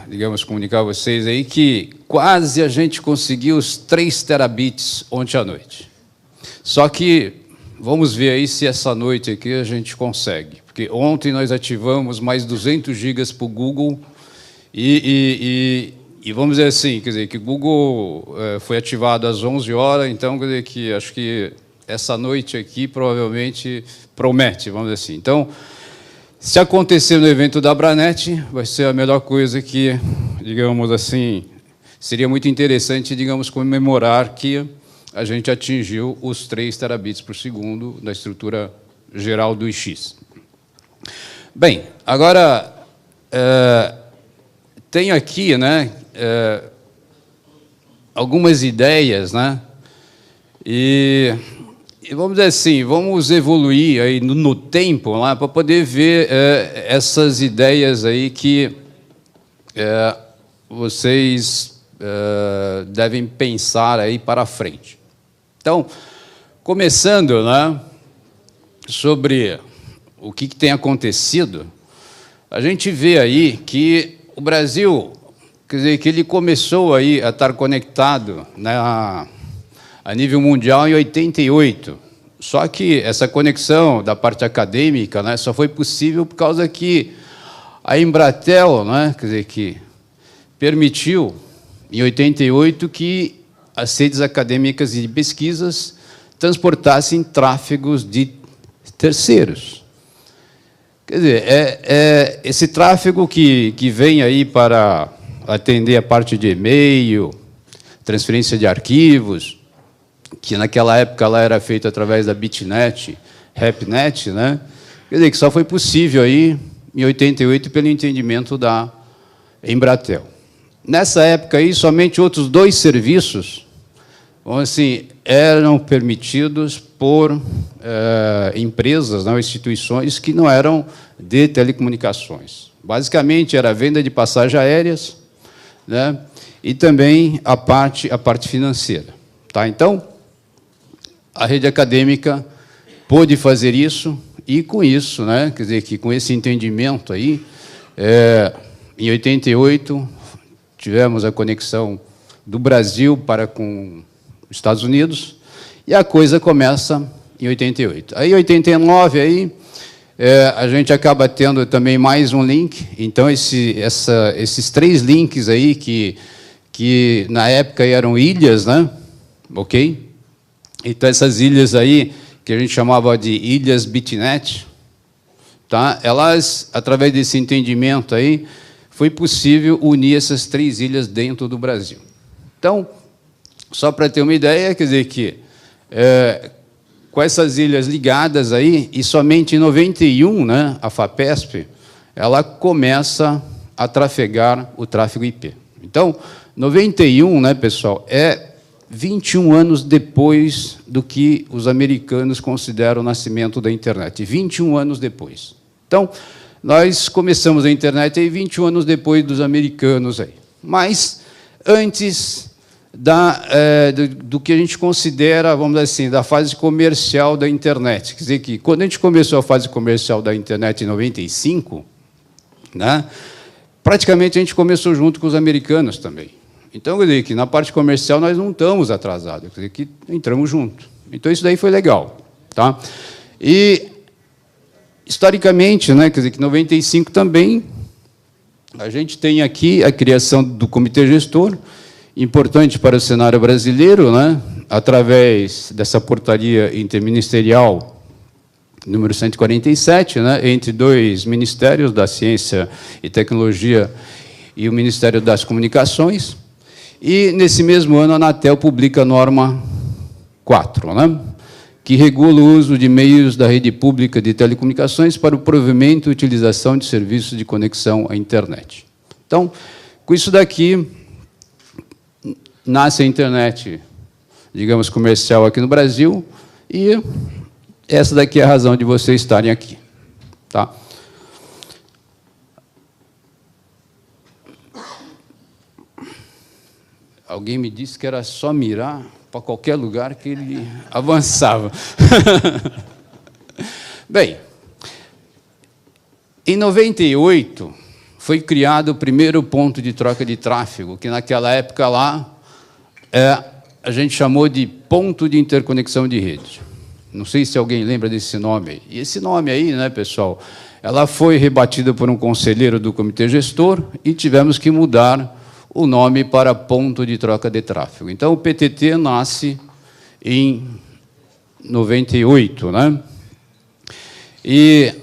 Digamos, comunicar a vocês aí que quase a gente conseguiu os 3 terabits ontem à noite. Só que vamos ver aí se essa noite aqui a gente consegue. Porque ontem nós ativamos mais 200 gigas para o Google e vamos dizer assim, quer dizer, que o Google foi ativado às 11 horas, então quer dizer que acho que essa noite aqui provavelmente promete, vamos dizer assim. Então, se acontecer no evento da Abranet, vai ser a melhor coisa que, digamos assim, seria muito interessante, digamos, comemorar que a gente atingiu os 3 terabits por segundo da estrutura geral do IX. Bem, agora, tenho aqui, né, algumas ideias, né, e vamos dizer assim, vamos evoluir aí no tempo lá para poder ver essas ideias aí que vocês devem pensar aí para frente. Então, começando, né, sobre o que tem acontecido, a gente vê aí que o Brasil, quer dizer, que ele começou aí a estar conectado, né, a nível mundial em 88. Só que essa conexão da parte acadêmica, né, só foi possível por causa que a Embratel, né, quer dizer, que permitiu, em 88, que as redes acadêmicas e de pesquisas transportassem tráfegos de terceiros. Quer dizer, esse tráfego que vem aí para atender a parte de e-mail, transferência de arquivos, que naquela época ela era feita através da Bitnet, Rapnet, né? Quer dizer, que só foi possível aí em 88 pelo entendimento da Embratel. Nessa época aí, somente outros 2 serviços, assim, eram permitidos por empresas, não, instituições que não eram de telecomunicações. Basicamente, era a venda de passagens aéreas, né, e também a parte financeira. Tá? Então, a rede acadêmica pôde fazer isso, e com isso, né, quer dizer, que com esse entendimento aí, em 88, tivemos a conexão do Brasil para com os Estados Unidos, e a coisa começa em 88. Aí, em 89, aí, a gente acaba tendo também mais um link. Então, esses 3 links aí, que na época eram ilhas, né? Ok? Então, essas ilhas aí, que a gente chamava de ilhas Bitnet, tá? Elas, através desse entendimento aí, foi possível unir essas 3 ilhas dentro do Brasil. Então, só para ter uma ideia, quer dizer que, com essas ilhas ligadas aí, e somente em 91, né, a FAPESP, ela começa a trafegar o tráfego IP. Então, 91, né, pessoal, 21 anos depois do que os americanos consideram o nascimento da internet. 21 anos depois. Então, nós começamos a internet aí 21 anos depois dos americanos aí. Mas antes do que a gente considera, vamos dizer assim, da fase comercial da internet. Quer dizer que, quando a gente começou a fase comercial da internet em 95, né, praticamente a gente começou junto com os americanos também. Então, quer dizer que, na parte comercial, nós não estamos atrasados, quer dizer que entramos junto. Então, isso daí foi legal. Tá? E, historicamente, né, quer dizer que, em 95 também, a gente tem aqui a criação do Comitê Gestor, importante para o cenário brasileiro, né, através dessa portaria interministerial número 147, né, entre 2 ministérios, da Ciência e Tecnologia e o Ministério das Comunicações. E, nesse mesmo ano, a Anatel publica a norma 4, né, que regula o uso de meios da rede pública de telecomunicações para o provimento e utilização de serviços de conexão à internet. Então, com isso daqui, nasce a internet, digamos, comercial aqui no Brasil, e essa daqui é a razão de vocês estarem aqui. Tá? Alguém me disse que era só mirar para qualquer lugar que ele avançava. Bem, Em 98, foi criado o primeiro ponto de troca de tráfego, que naquela época lá a gente chamou de ponto de interconexão de rede. Não sei se alguém lembra desse nome aí. E esse nome aí, né, pessoal, ela foi rebatida por um conselheiro do comitê gestor e tivemos que mudar o nome para ponto de troca de tráfego. Então, o PTT nasce em 98, né? E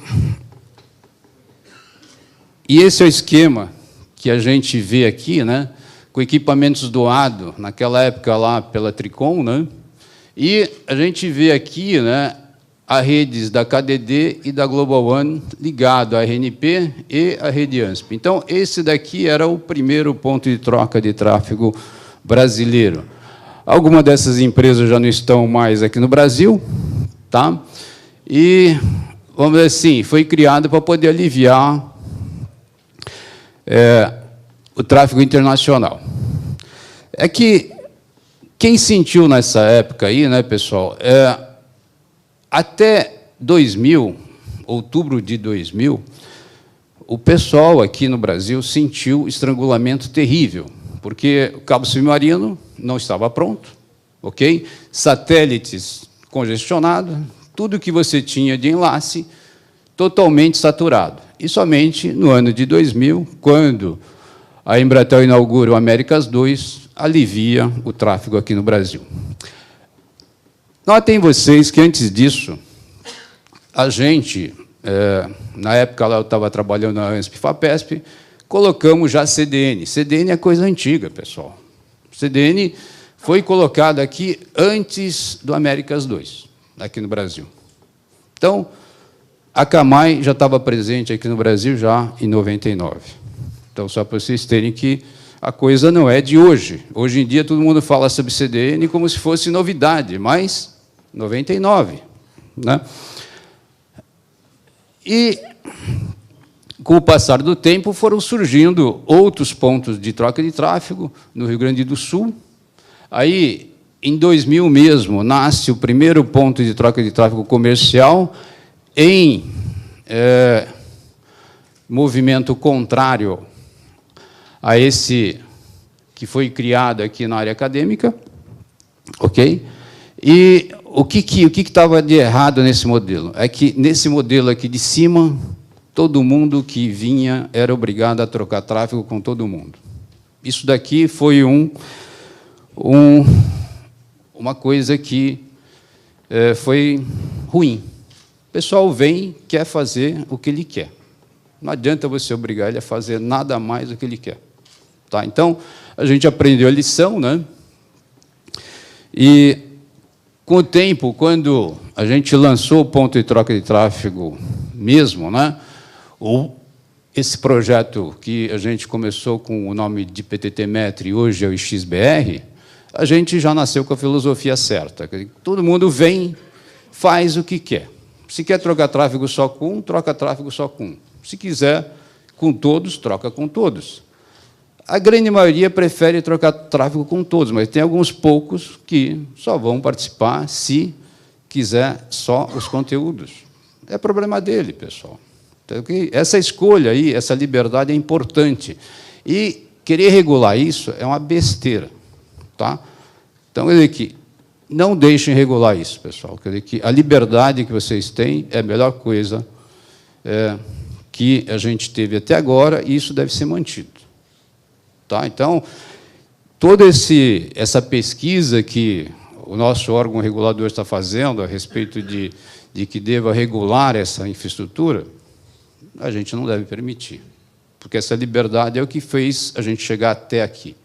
esse é o esquema que a gente vê aqui, né, com equipamentos doados, naquela época lá pela Tricom, né? E a gente vê aqui, né, as redes da KDD e da Global One ligado à RNP e à rede ANSP. Então, esse daqui era o primeiro ponto de troca de tráfego brasileiro. Algumas dessas empresas já não estão mais aqui no Brasil, tá? E, vamos dizer assim, foi criado para poder aliviar o tráfego internacional. É que quem sentiu nessa época aí, né, pessoal, até 2000, outubro de 2000, o pessoal aqui no Brasil sentiu estrangulamento terrível, porque o cabo submarino não estava pronto, ok? Satélites congestionados, tudo que você tinha de enlace totalmente saturado. E somente no ano de 2000, quando a Embratel inaugura o Américas 2, alivia o tráfego aqui no Brasil. Notem vocês que, antes disso, a gente, na época lá eu estava trabalhando na ANSP-FAPESP, colocamos já CDN. CDN é coisa antiga, pessoal. CDN foi colocado aqui antes do Américas 2, aqui no Brasil. Então, a Camai já estava presente aqui no Brasil já em 99. Então, só para vocês terem que a coisa não é de hoje. Hoje em dia, todo mundo fala sobre CDN como se fosse novidade, mas 99. Né? E, com o passar do tempo, foram surgindo outros pontos de troca de tráfego no Rio Grande do Sul. Aí, em 2000 mesmo, nasce o primeiro ponto de troca de tráfego comercial em movimento contrário a esse que foi criado aqui na área acadêmica, ok? E o que estava de errado nesse modelo? É que, nesse modelo aqui de cima, todo mundo que vinha era obrigado a trocar tráfego com todo mundo. Isso daqui foi uma coisa que foi ruim. O pessoal vem, quer fazer o que ele quer. Não adianta você obrigar ele a fazer nada mais do que ele quer. Tá? Então, a gente aprendeu a lição, né? E, com o tempo, quando a gente lançou o ponto de troca de tráfego mesmo, né? Esse projeto que a gente começou com o nome de PTT Metri, e hoje é o XBR, a gente já nasceu com a filosofia certa. Todo mundo vem, faz o que quer. Se quer trocar tráfego só com um, troca tráfego só com um. Se quiser com todos, troca com todos. A grande maioria prefere trocar tráfego com todos, mas tem alguns poucos que só vão participar se quiser só os conteúdos. É problema dele, pessoal. Então, essa escolha aí, essa liberdade é importante. E querer regular isso é uma besteira. Tá? Então, quer dizer que não deixem regular isso, pessoal. Quer dizer que a liberdade que vocês têm é a melhor coisa que a gente teve até agora, e isso deve ser mantido. Tá? Então, toda essa pesquisa que o nosso órgão regulador está fazendo a respeito de que deva regular essa infraestrutura, a gente não deve permitir, porque essa liberdade é o que fez a gente chegar até aqui.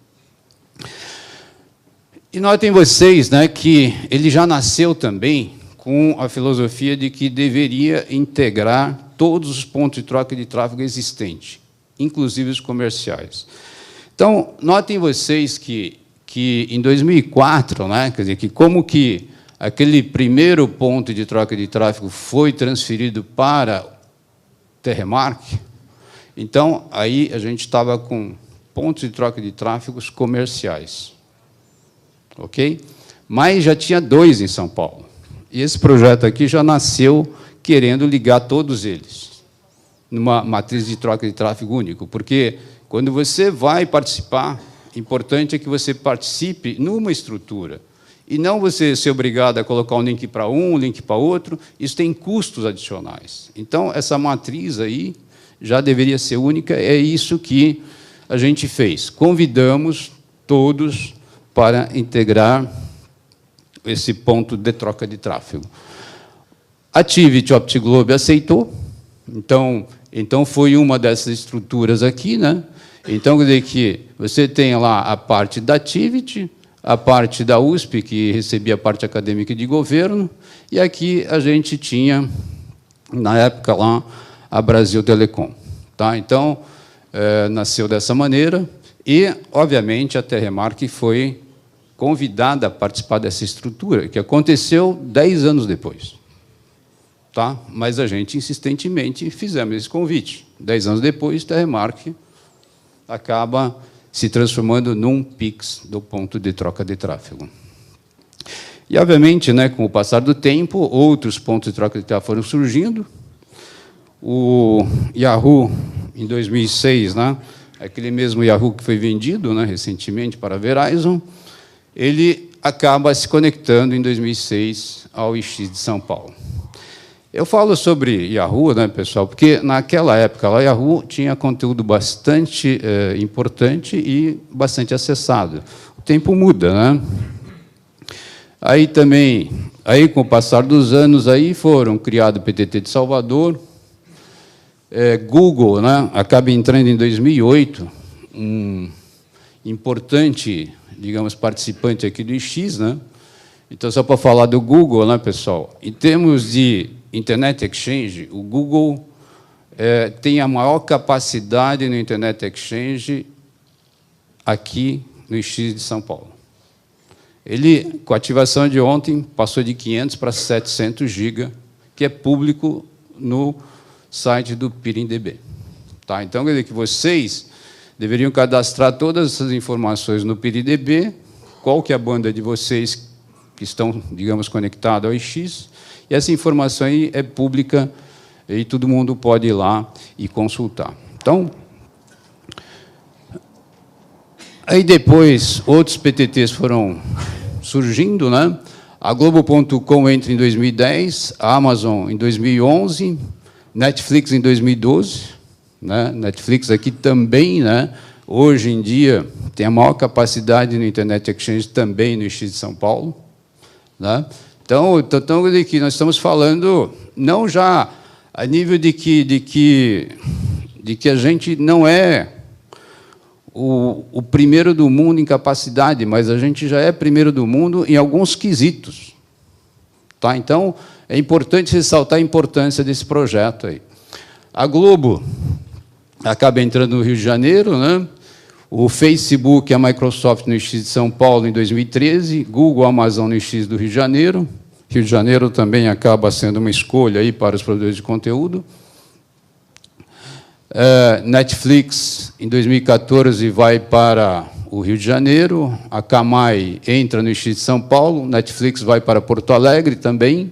E notem vocês, né, que ele já nasceu também com a filosofia de que deveria integrar todos os pontos de troca de tráfego existentes, inclusive os comerciais. Então, notem vocês que em 2004, né, quer dizer, que como que aquele primeiro ponto de troca de tráfego foi transferido para Terremark, então, aí a gente estava com pontos de troca de tráfegos comerciais. Ok? Mas já tinha 2 em São Paulo. E esse projeto aqui já nasceu querendo ligar todos eles. numa matriz de troca de tráfego único, porque quando você vai participar, importante é que você participe numa estrutura, e não você ser obrigado a colocar um link para um link para outro, isso tem custos adicionais. Então, essa matriz aí já deveria ser única, é isso que a gente fez. Convidamos todos para integrar esse ponto de troca de tráfego. Activity OptiGlobe aceitou, então foi uma dessas estruturas aqui, né? Então, quer dizer que você tem lá a parte da Activity, a parte da USP, que recebia a parte acadêmica de governo, e aqui a gente tinha, na época lá, a Brasil Telecom. Tá? Então, nasceu dessa maneira, e, obviamente, a Terremark foi convidada a participar dessa estrutura, que aconteceu 10 anos depois. Tá? Mas a gente, insistentemente, fizemos esse convite. 10 anos depois, Terremark acaba se transformando num PIX do ponto de troca de tráfego. E, obviamente, né, com o passar do tempo, outros pontos de troca de tráfego foram surgindo. O Yahoo, em 2006, né, aquele mesmo Yahoo que foi vendido, né, recentemente para a Verizon, ele acaba se conectando, em 2006, ao IX de São Paulo. Eu falo sobre Yahoo, né, pessoal, porque naquela época lá, Yahoo tinha conteúdo bastante importante e bastante acessado. O tempo muda, né? Aí também, aí com o passar dos anos, aí foram criados o PTT de Salvador, Google, né, acaba entrando em 2008, um importante, digamos, participante aqui do IX, né? Então, só para falar do Google, né, pessoal, em termos de Internet Exchange, o Google tem a maior capacidade no Internet Exchange aqui no IX de São Paulo. Ele, com a ativação de ontem, passou de 500 para 700 GB, que é público no site do PIRINDB. Tá? Então, quer dizer que vocês deveriam cadastrar todas essas informações no PIRIDB, qual que é a banda de vocês que estão, digamos, conectados ao IX, e essa informação aí é pública e todo mundo pode ir lá e consultar. Então, aí depois, outros PTTs foram surgindo, né? A Globo.com entra em 2010, a Amazon em 2011, Netflix em 2012, né? Netflix aqui também, né? Hoje em dia, tem a maior capacidade no Internet Exchange também no IX de São Paulo, né? Então, que nós estamos falando, não já a nível de que a gente não é o primeiro do mundo em capacidade, mas a gente já é primeiro do mundo em alguns quesitos. Tá? Então, é importante ressaltar a importância desse projeto aí. A Globo acaba entrando no Rio de Janeiro, né? O Facebook e a Microsoft no IX de São Paulo em 2013, Google, Amazon no IX do Rio de Janeiro. Rio de Janeiro também acaba sendo uma escolha aí para os produtores de conteúdo. Netflix, em 2014, vai para o Rio de Janeiro. A Camai entra no IX de São Paulo. Netflix vai para Porto Alegre também.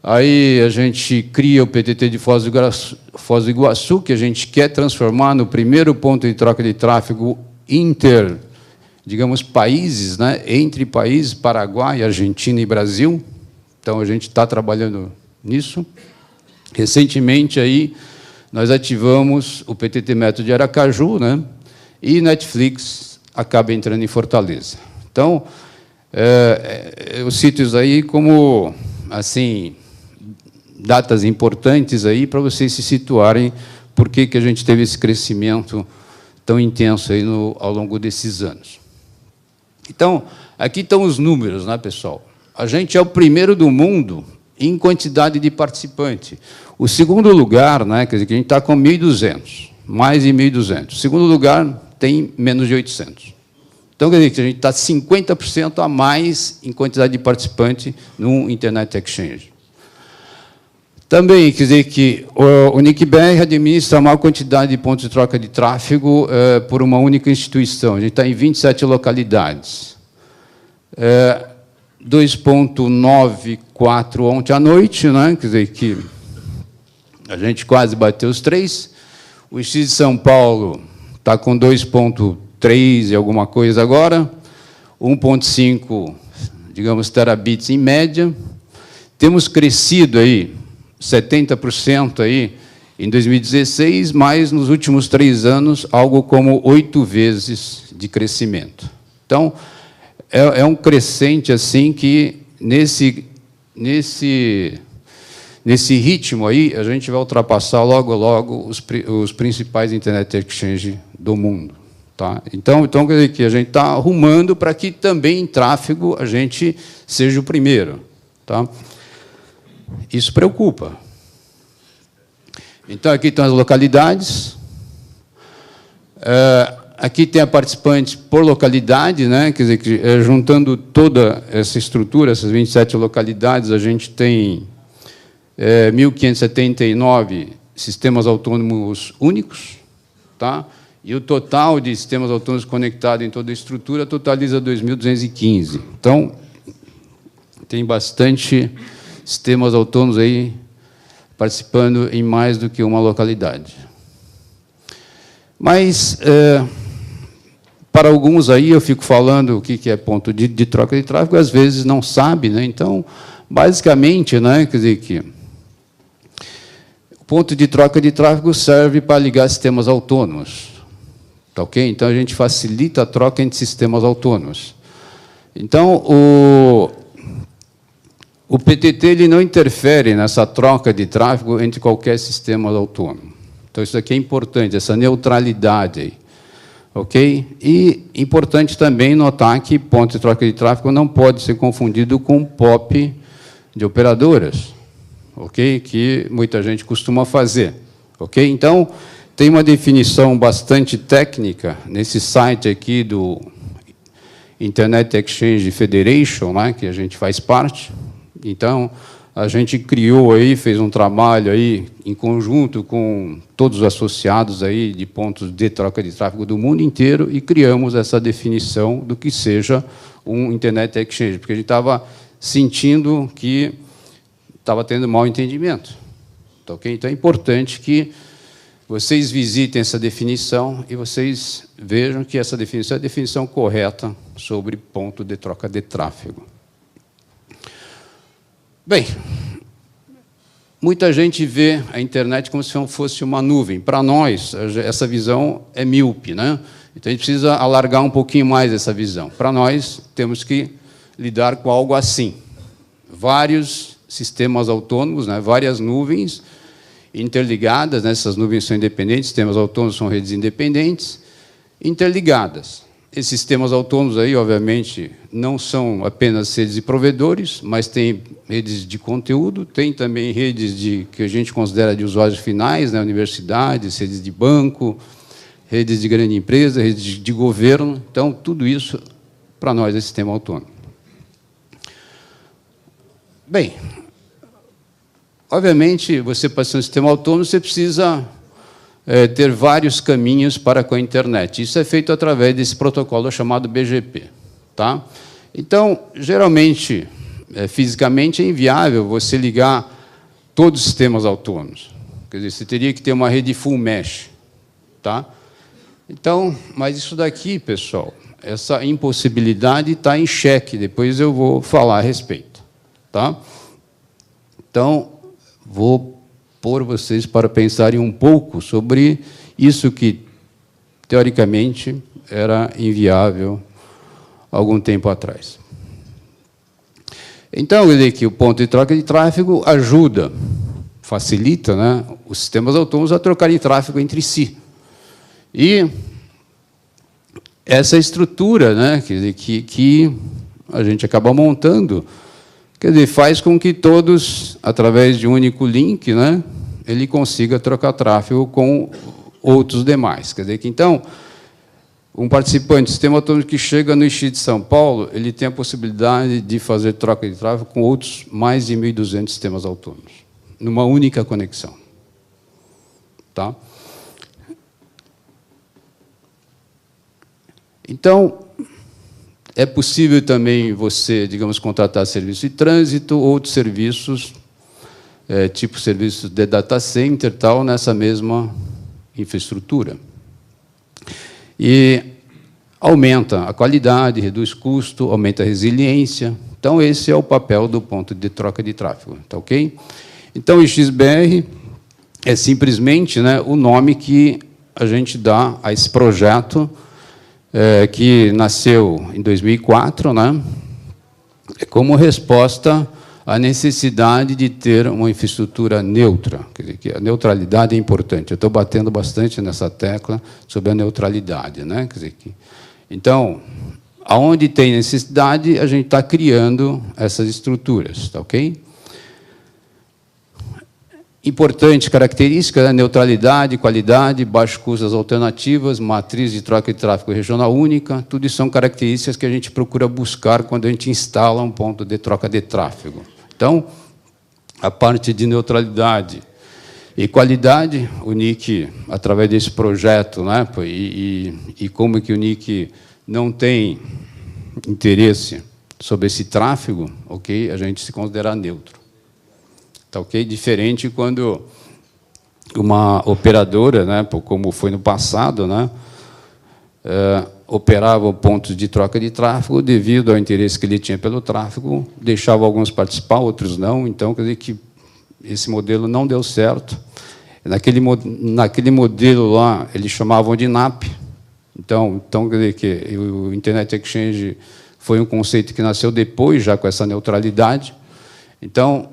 Aí a gente cria o PTT de Foz do Iguaçu, que a gente quer transformar no primeiro ponto de troca de tráfego digamos, países, né, entre países, Paraguai, Argentina e Brasil. Então, a gente está trabalhando nisso. Recentemente, aí, nós ativamos o PTT Método de Aracaju, né, e Netflix acaba entrando em Fortaleza. Então, eu cito isso aí como, assim, datas importantes aí para vocês se situarem por que a gente teve esse crescimento tão intenso aí ao longo desses anos. Então, aqui estão os números, né, pessoal? A gente é o primeiro do mundo em quantidade de participantes. O segundo lugar, né, quer dizer, que a gente está com 1.200, mais de 1.200. O segundo lugar tem menos de 800. Então, quer dizer, que a gente está 50% a mais em quantidade de participantes no Internet Exchange. Também, quer dizer, que o NICBR administra a maior quantidade de pontos de troca de tráfego por uma única instituição. A gente está em 27 localidades. 2,94 ontem à noite, né? Quer dizer, que A gente quase bateu os 3. O X de São Paulo está com 2,3 e alguma coisa agora, 1,5, digamos, terabits em média. Temos crescido aí 70% aí em 2016, mas nos últimos 3 anos, algo como 8 vezes de crescimento. Então, é um crescente assim que, nesse ritmo aí, a gente vai ultrapassar logo, logo os principais Internet Exchange do mundo. Tá? Então, quer dizer que a gente está arrumando para que também em tráfego a gente seja o primeiro. Tá? Isso preocupa. Então, aqui estão as localidades. Aqui tem a participantes por localidade, né? Quer dizer, juntando toda essa estrutura, essas 27 localidades, a gente tem 1.579 sistemas autônomos únicos, tá? E o total de sistemas autônomos conectados em toda a estrutura totaliza 2.215. Então, tem bastante sistemas autônomos aí participando em mais do que uma localidade. Mas, para alguns aí, eu fico falando o que é ponto de troca de tráfego, às vezes não sabe, né? Então, basicamente, né, quer dizer que o ponto de troca de tráfego serve para ligar sistemas autônomos. Tá ok? Então, a gente facilita a troca entre sistemas autônomos. Então, o PTT ele não interfere nessa troca de tráfego entre qualquer sistema autônomo. Então, isso aqui é importante, essa neutralidade aí. Ok? E importante também notar que ponto de troca de tráfego não pode ser confundido com POP de operadoras, ok? Que muita gente costuma fazer. Ok? Então, tem uma definição bastante técnica nesse site aqui do Internet Exchange Federation, né, que a gente faz parte. Então, a gente criou aí, fez um trabalho aí em conjunto com todos os associados aí de pontos de troca de tráfego do mundo inteiro e criamos essa definição do que seja um Internet Exchange, porque a gente estava sentindo que estava tendo mau entendimento. Tá, okay? Então, é importante que vocês visitem essa definição e vocês vejam que essa definição é a definição correta sobre ponto de troca de tráfego. Bem, muita gente vê a internet como se fosse uma nuvem. Para nós, essa visão é míope, né? Então, a gente precisa alargar um pouquinho mais essa visão. Para nós, temos que lidar com algo assim. Vários sistemas autônomos, né? Várias nuvens interligadas, né? Essas nuvens são independentes, sistemas autônomos são redes independentes, interligadas. Esses sistemas autônomos aí, obviamente, não são apenas redes de provedores, mas tem redes de conteúdo, tem também redes que a gente considera de usuários finais, né, universidades, redes de banco, redes de grande empresa, redes de governo. Então, tudo isso, para nós, é sistema autônomo. Bem, obviamente, você, para ser um sistema autônomo, você precisa ter vários caminhos para com a internet. Isso é feito através desse protocolo chamado BGP. Tá? Então, geralmente, fisicamente, é inviável você ligar todos os sistemas autônomos. Quer dizer, você teria que ter uma rede full mesh. Tá? Então, mas isso daqui, pessoal, essa impossibilidade está em xeque, depois eu vou falar a respeito. Tá? Então, vou pôr vocês para pensarem um pouco sobre isso que, teoricamente, era inviável algum tempo atrás. Então, eu dizer que o ponto de troca de tráfego ajuda, facilita, né, os sistemas autônomos a trocarem tráfego entre si. E essa estrutura, né, quer dizer, que a gente acaba montando, quer dizer, faz com que todos, através de um único link, né, ele consiga trocar tráfego com outros demais. Quer dizer que, então, um participante do sistema autônomo que chega no X de São Paulo, ele tem a possibilidade de fazer troca de tráfego com outros mais de 1.200 sistemas autônomos, numa única conexão. Tá? Então, é possível também você, digamos, contratar serviço de trânsito, outros serviços tipo serviços de data center, tal, nessa mesma infraestrutura. E aumenta a qualidade, reduz custo, aumenta a resiliência. Então, esse é o papel do ponto de troca de tráfego. Tá ok? Então, o XBR é simplesmente, né, o nome que a gente dá a esse projeto, que nasceu em 2004, né, como resposta à necessidade de ter uma infraestrutura neutra. Quer dizer, que a neutralidade é importante. Eu estou batendo bastante nessa tecla sobre a neutralidade, né? Quer dizer, então, aonde tem necessidade, a gente está criando essas estruturas, tá ok? Importante característica, né? Neutralidade, qualidade, baixo custo das alternativas, matriz de troca de tráfego regional única, tudo isso são características que a gente procura buscar quando a gente instala um ponto de troca de tráfego. Então, a parte de neutralidade e qualidade, o NIC, através desse projeto, né? E como que o NIC não tem interesse sobre esse tráfego, ok? A gente se considera neutro. Tá ok? Diferente quando uma operadora, né, como foi no passado, né, operava pontos de troca de tráfego devido ao interesse que ele tinha pelo tráfego, deixava alguns participar, outros não. Então, quer dizer que esse modelo não deu certo. Naquele modelo lá, eles chamavam de NAP. Então quer dizer que o Internet Exchange foi um conceito que nasceu depois, já com essa neutralidade. Então,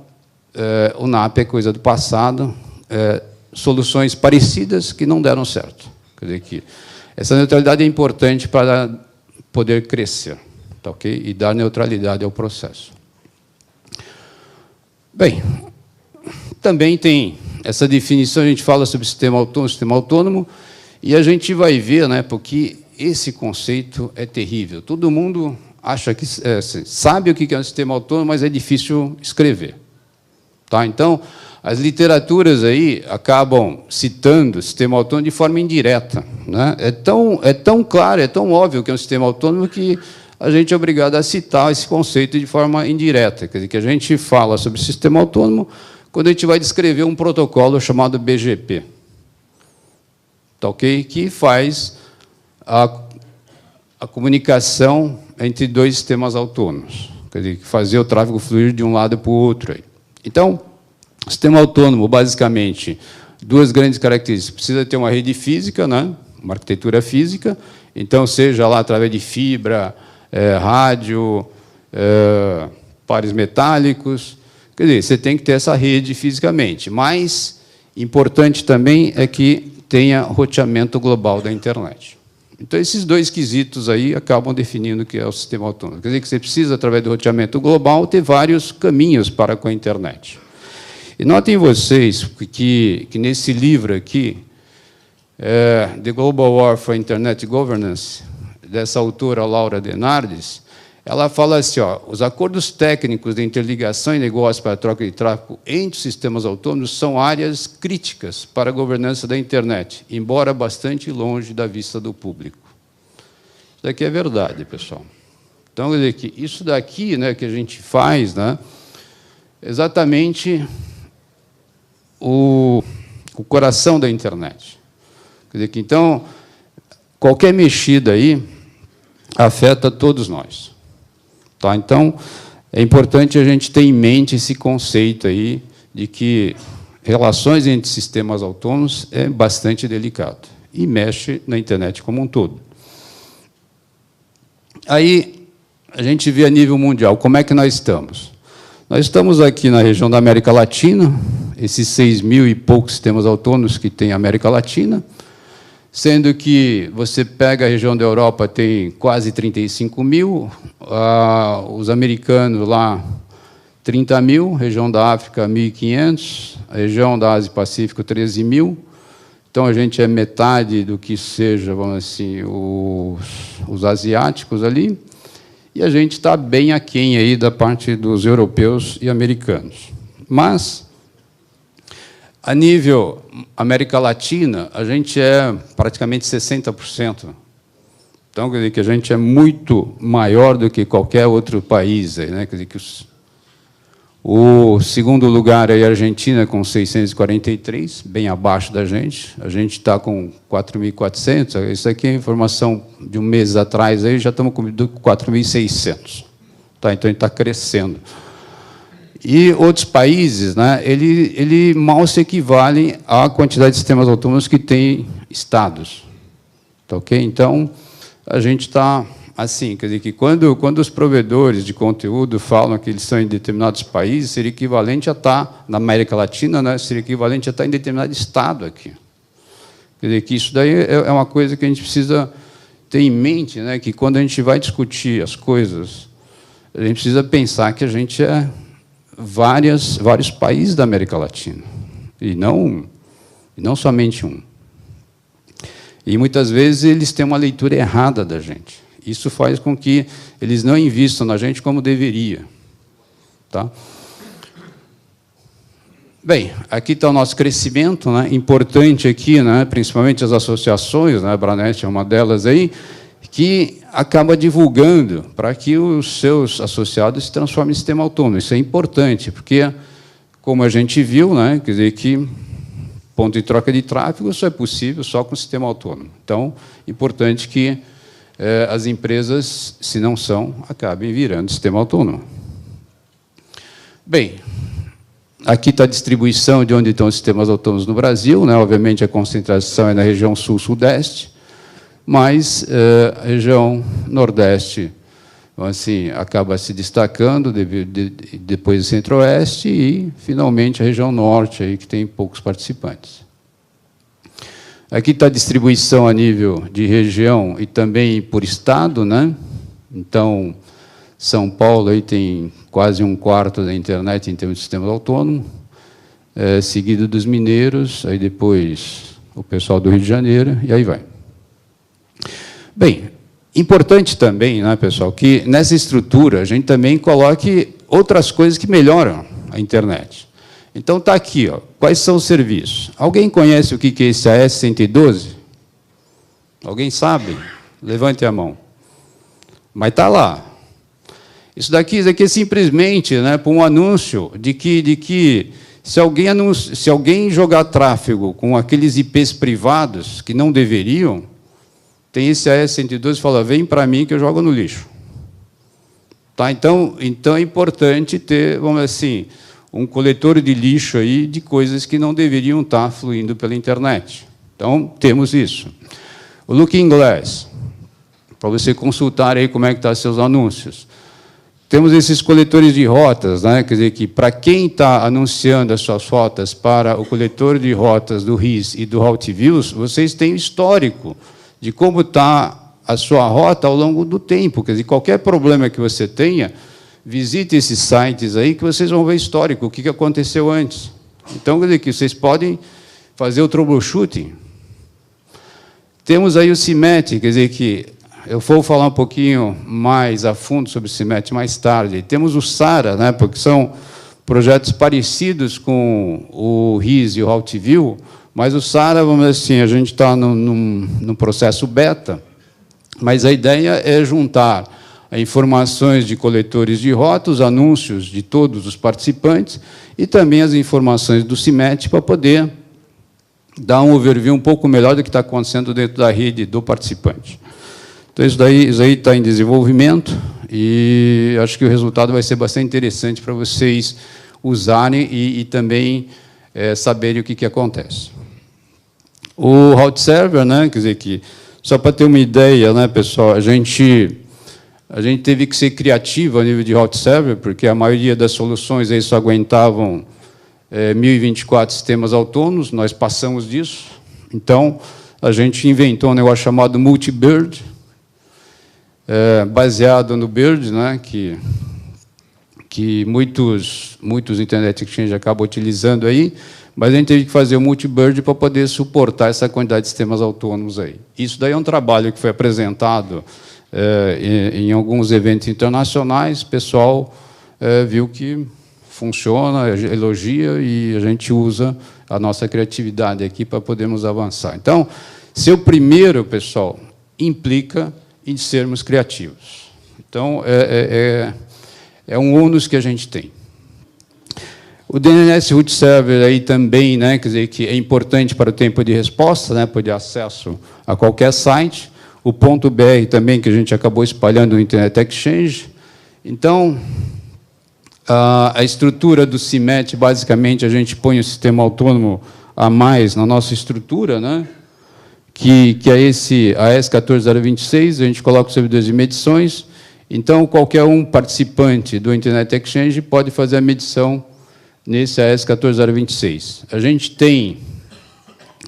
o NAP é coisa do passado, soluções parecidas que não deram certo. Quer dizer que essa neutralidade é importante para poder crescer, tá ok? E dar neutralidade ao processo. Bem, também tem essa definição, a gente fala sobre sistema autônomo, e a gente vai ver, né, porque esse conceito é terrível. Todo mundo acha que sabe o que é um sistema autônomo, mas é difícil escrever. Tá? Então, as literaturas aí acabam citando o sistema autônomo de forma indireta, né? É tão claro, é tão óbvio que é um sistema autônomo que a gente é obrigado a citar esse conceito de forma indireta. Quer dizer, que a gente fala sobre sistema autônomo quando a gente vai descrever um protocolo chamado BGP, tá ok? Que faz a comunicação entre dois sistemas autônomos. Quer dizer, fazer o tráfego fluir de um lado para o outro. Aí. Então, o sistema autônomo, basicamente, duas grandes características. Precisa ter uma rede física, né? Uma arquitetura física, então, seja lá através de fibra, rádio, pares metálicos. Quer dizer, você tem que ter essa rede fisicamente. Mas, importante também é que tenha roteamento global da internet. Então, esses dois quesitos aí acabam definindo o que é o sistema autônomo. Quer dizer, que você precisa, através do roteamento global, ter vários caminhos para com a internet. E notem vocês que nesse livro aqui, The Global War for Internet Governance, dessa autora Laura Denardes, ela fala assim, ó, os acordos técnicos de interligação e negócio para a troca de tráfego entre os sistemas autônomos são áreas críticas para a governança da internet, embora bastante longe da vista do público. Isso daqui é verdade, pessoal. Então, quer dizer que isso daqui, né, que a gente faz, né, exatamente o coração da internet. Quer dizer que, então, qualquer mexida aí afeta todos nós. Tá? Então, é importante a gente ter em mente esse conceito aí de que relações entre sistemas autônomos é bastante delicado e mexe na internet como um todo. Aí, a gente vê a nível mundial, como é que nós estamos? Nós estamos aqui na região da América Latina, esses 6.000 e poucos sistemas autônomos que tem a América Latina, sendo que você pega a região da Europa, tem quase 35.000, os americanos lá, 30.000, região da África, 1.500, a região da Ásia e Pacífico, 13.000. Então, a gente é metade do que seja, vamos assim, os asiáticos ali, e a gente está bem aquém aí da parte dos europeus e americanos. Mas, a nível América Latina, a gente é praticamente 60%. Então, quer dizer que a gente é muito maior do que qualquer outro país. Aí, né? Quer dizer que O segundo lugar é a Argentina, com 643, bem abaixo da gente. A gente está com 4.400. Isso aqui é informação de um mês atrás, aí já estamos com 4.600. Tá, então, ele está crescendo. E outros países, né, ele mal se equivale à quantidade de sistemas autônomos que tem estados. Tá, ok? Então, a gente está assim, quer dizer, que quando os provedores de conteúdo falam que eles estão em determinados países, seria equivalente a estar, na América Latina, né, seria equivalente a estar em determinado estado aqui. Quer dizer, que isso daí é uma coisa que a gente precisa ter em mente, né, que quando a gente vai discutir as coisas, a gente precisa pensar que a gente é vários países da América Latina, e não somente um. E, muitas vezes, eles têm uma leitura errada da gente. Isso faz com que eles não invistam na gente como deveria. Tá? Bem, aqui está o nosso crescimento, né? Importante aqui, né? Principalmente as associações, né? A Abranet é uma delas aí, que acaba divulgando para que os seus associados se transformem em sistema autônomo. Isso é importante, porque, como a gente viu, né? Quer dizer que ponto de troca de tráfego só é possível só com o sistema autônomo. Então, importante que as empresas, se não são, acabem virando sistema autônomo. Bem, aqui está a distribuição de onde estão os sistemas autônomos no Brasil, né? Obviamente, a concentração é na região sul-sudeste, mas a região nordeste, assim, acaba se destacando, depois o centro-oeste e, finalmente, a região norte, aí, que tem poucos participantes. Aqui está a distribuição a nível de região e também por estado, né? Então, São Paulo aí tem quase 1/4 da internet em termos de sistemas autônomos, seguido dos mineiros, aí depois o pessoal do Rio de Janeiro, e aí vai. Bem, importante também, né, pessoal, que nessa estrutura a gente também coloque outras coisas que melhoram a internet. Então, está aqui, ó, quais são os serviços. Alguém conhece o que é esse AS112? Alguém sabe? Levante a mão. Mas está lá. Isso daqui é simplesmente, né, para um anúncio de que se alguém jogar tráfego com aqueles IPs privados que não deveriam, tem esse AS112 e fala, vem para mim que eu jogo no lixo. Tá? Então é importante ter, vamos dizer assim, um coletor de lixo aí de coisas que não deveriam estar fluindo pela internet. Então, temos isso. O Looking Glass, para você consultar aí como é que estão seus anúncios. Temos esses coletores de rotas, né? Quer dizer, que para quem está anunciando as suas rotas para o coletor de rotas do RIS e do Route-Views, vocês têm o histórico de como está a sua rota ao longo do tempo. Quer dizer, qualquer problema que você tenha, visite esses sites aí que vocês vão ver histórico, o que aconteceu antes. Então, quer dizer, que vocês podem fazer o troubleshooting. Temos aí o CIMET, quer dizer que eu vou falar um pouquinho mais a fundo sobre o CIMET mais tarde. Temos o SARA, né, porque são projetos parecidos com o RIS e o Route-View, mas o SARA, vamos dizer assim, a gente está num processo beta, mas a ideia é juntar informações de coletores de rota, os anúncios de todos os participantes e também as informações do CIMET para poder dar um overview um pouco melhor do que está acontecendo dentro da rede do participante. Então, isso aí está em desenvolvimento e acho que o resultado vai ser bastante interessante para vocês usarem e também saberem o que acontece. O Route Server, né, quer dizer que, só para ter uma ideia, né, pessoal, a gente teve que ser criativo a nível de Route Server, porque a maioria das soluções aí só aguentavam 1024 sistemas autônomos, nós passamos disso. Então, a gente inventou um negócio chamado Multi-Bird, baseado no Bird, né, que muitos Internet Exchange acabam utilizando aí, mas a gente teve que fazer o Multi-Bird para poder suportar essa quantidade de sistemas autônomos aí. Isso daí é um trabalho que foi apresentado em alguns eventos internacionais, o pessoal viu que funciona, elogia, e a gente usa a nossa criatividade aqui para podermos avançar. Então, ser o primeiro, pessoal, implica em sermos criativos. Então, é um ônus que a gente tem. O DNS Root Server aí também, né, quer dizer, que é importante para o tempo de resposta, né, poder acesso a qualquer site. O .br também, que a gente acabou espalhando no Internet Exchange. Então, a estrutura do CIMET, basicamente, a gente põe o sistema autônomo a mais na nossa estrutura, né, que é esse AES14026, a gente coloca os servidores de medições. Então, qualquer um participante do Internet Exchange pode fazer a medição nesse AES14026. A gente tem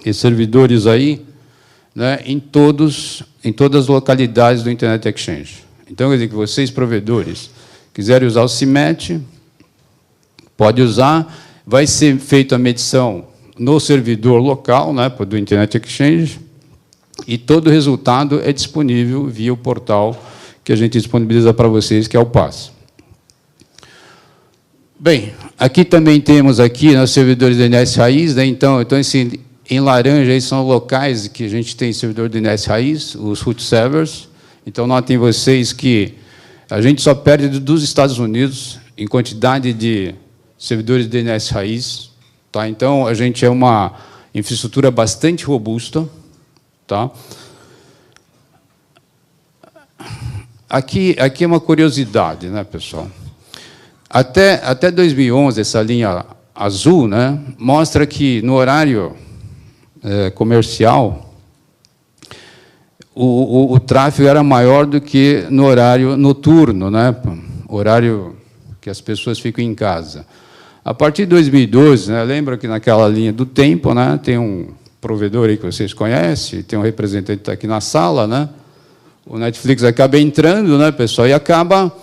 esses servidores aí, né, em todas as localidades do Internet Exchange. Então, quer dizer que vocês, provedores, quiserem usar o CIMET, pode usar, vai ser feita a medição no servidor local, né, do Internet Exchange, e todo o resultado é disponível via o portal que a gente disponibiliza para vocês, que é o PAS. Bem, aqui também temos aqui os servidores DNS raiz, né? Então em laranja aí são locais que a gente tem servidor DNS raiz, os root servers. Então notem vocês que a gente só perde dos Estados Unidos em quantidade de servidores DNS raiz, tá? Então a gente é uma infraestrutura bastante robusta, tá? Aqui é uma curiosidade, né, pessoal? Até 2011, essa linha azul, né, mostra que, no horário comercial, o tráfego era maior do que no horário noturno, né, horário que as pessoas ficam em casa. A partir de 2012, né, lembra que naquela linha do tempo, né, tem um provedor aí que vocês conhecem, tem um representante que está aqui na sala, né, o Netflix acaba entrando, né, pessoal, e acaba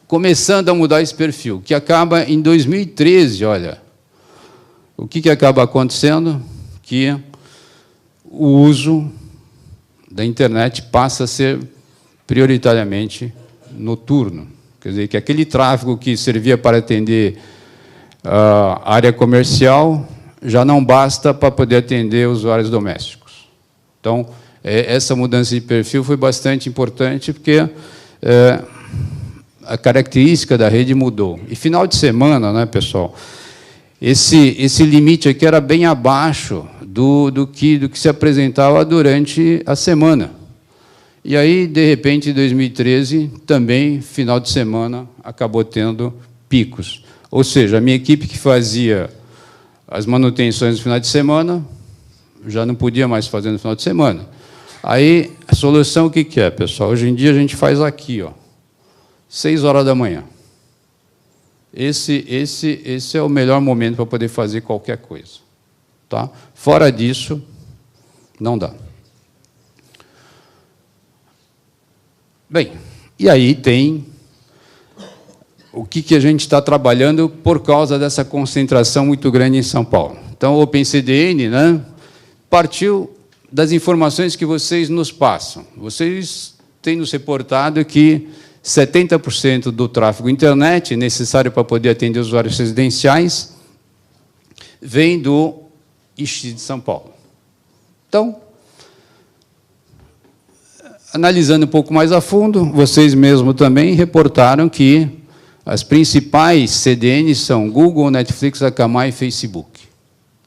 começando a mudar esse perfil, que acaba em 2013, olha. O que acaba acontecendo? Que o uso da internet passa a ser prioritariamente noturno. Quer dizer, que aquele tráfego que servia para atender a área comercial já não basta para poder atender usuários domésticos. Então, essa mudança de perfil foi bastante importante, porque a característica da rede mudou. E final de semana, né, pessoal, esse limite aqui era bem abaixo do que se apresentava durante a semana. E aí, de repente, em 2013, também, final de semana, acabou tendo picos. Ou seja, a minha equipe que fazia as manutenções no final de semana já não podia mais fazer no final de semana. Aí, a solução, o que é, pessoal? Hoje em dia, a gente faz aqui, ó, 6 horas da manhã. Esse é o melhor momento para poder fazer qualquer coisa. Tá? Fora disso, não dá. Bem, e aí tem o que a gente está trabalhando por causa dessa concentração muito grande em São Paulo. Então, o OpenCDN, né, partiu das informações que vocês nos passam. Vocês têm nos reportado que 70% do tráfego internet necessário para poder atender usuários residenciais vem do IX de São Paulo. Então, analisando um pouco mais a fundo, vocês mesmos também reportaram que as principais CDNs são Google, Netflix, Akamai e Facebook.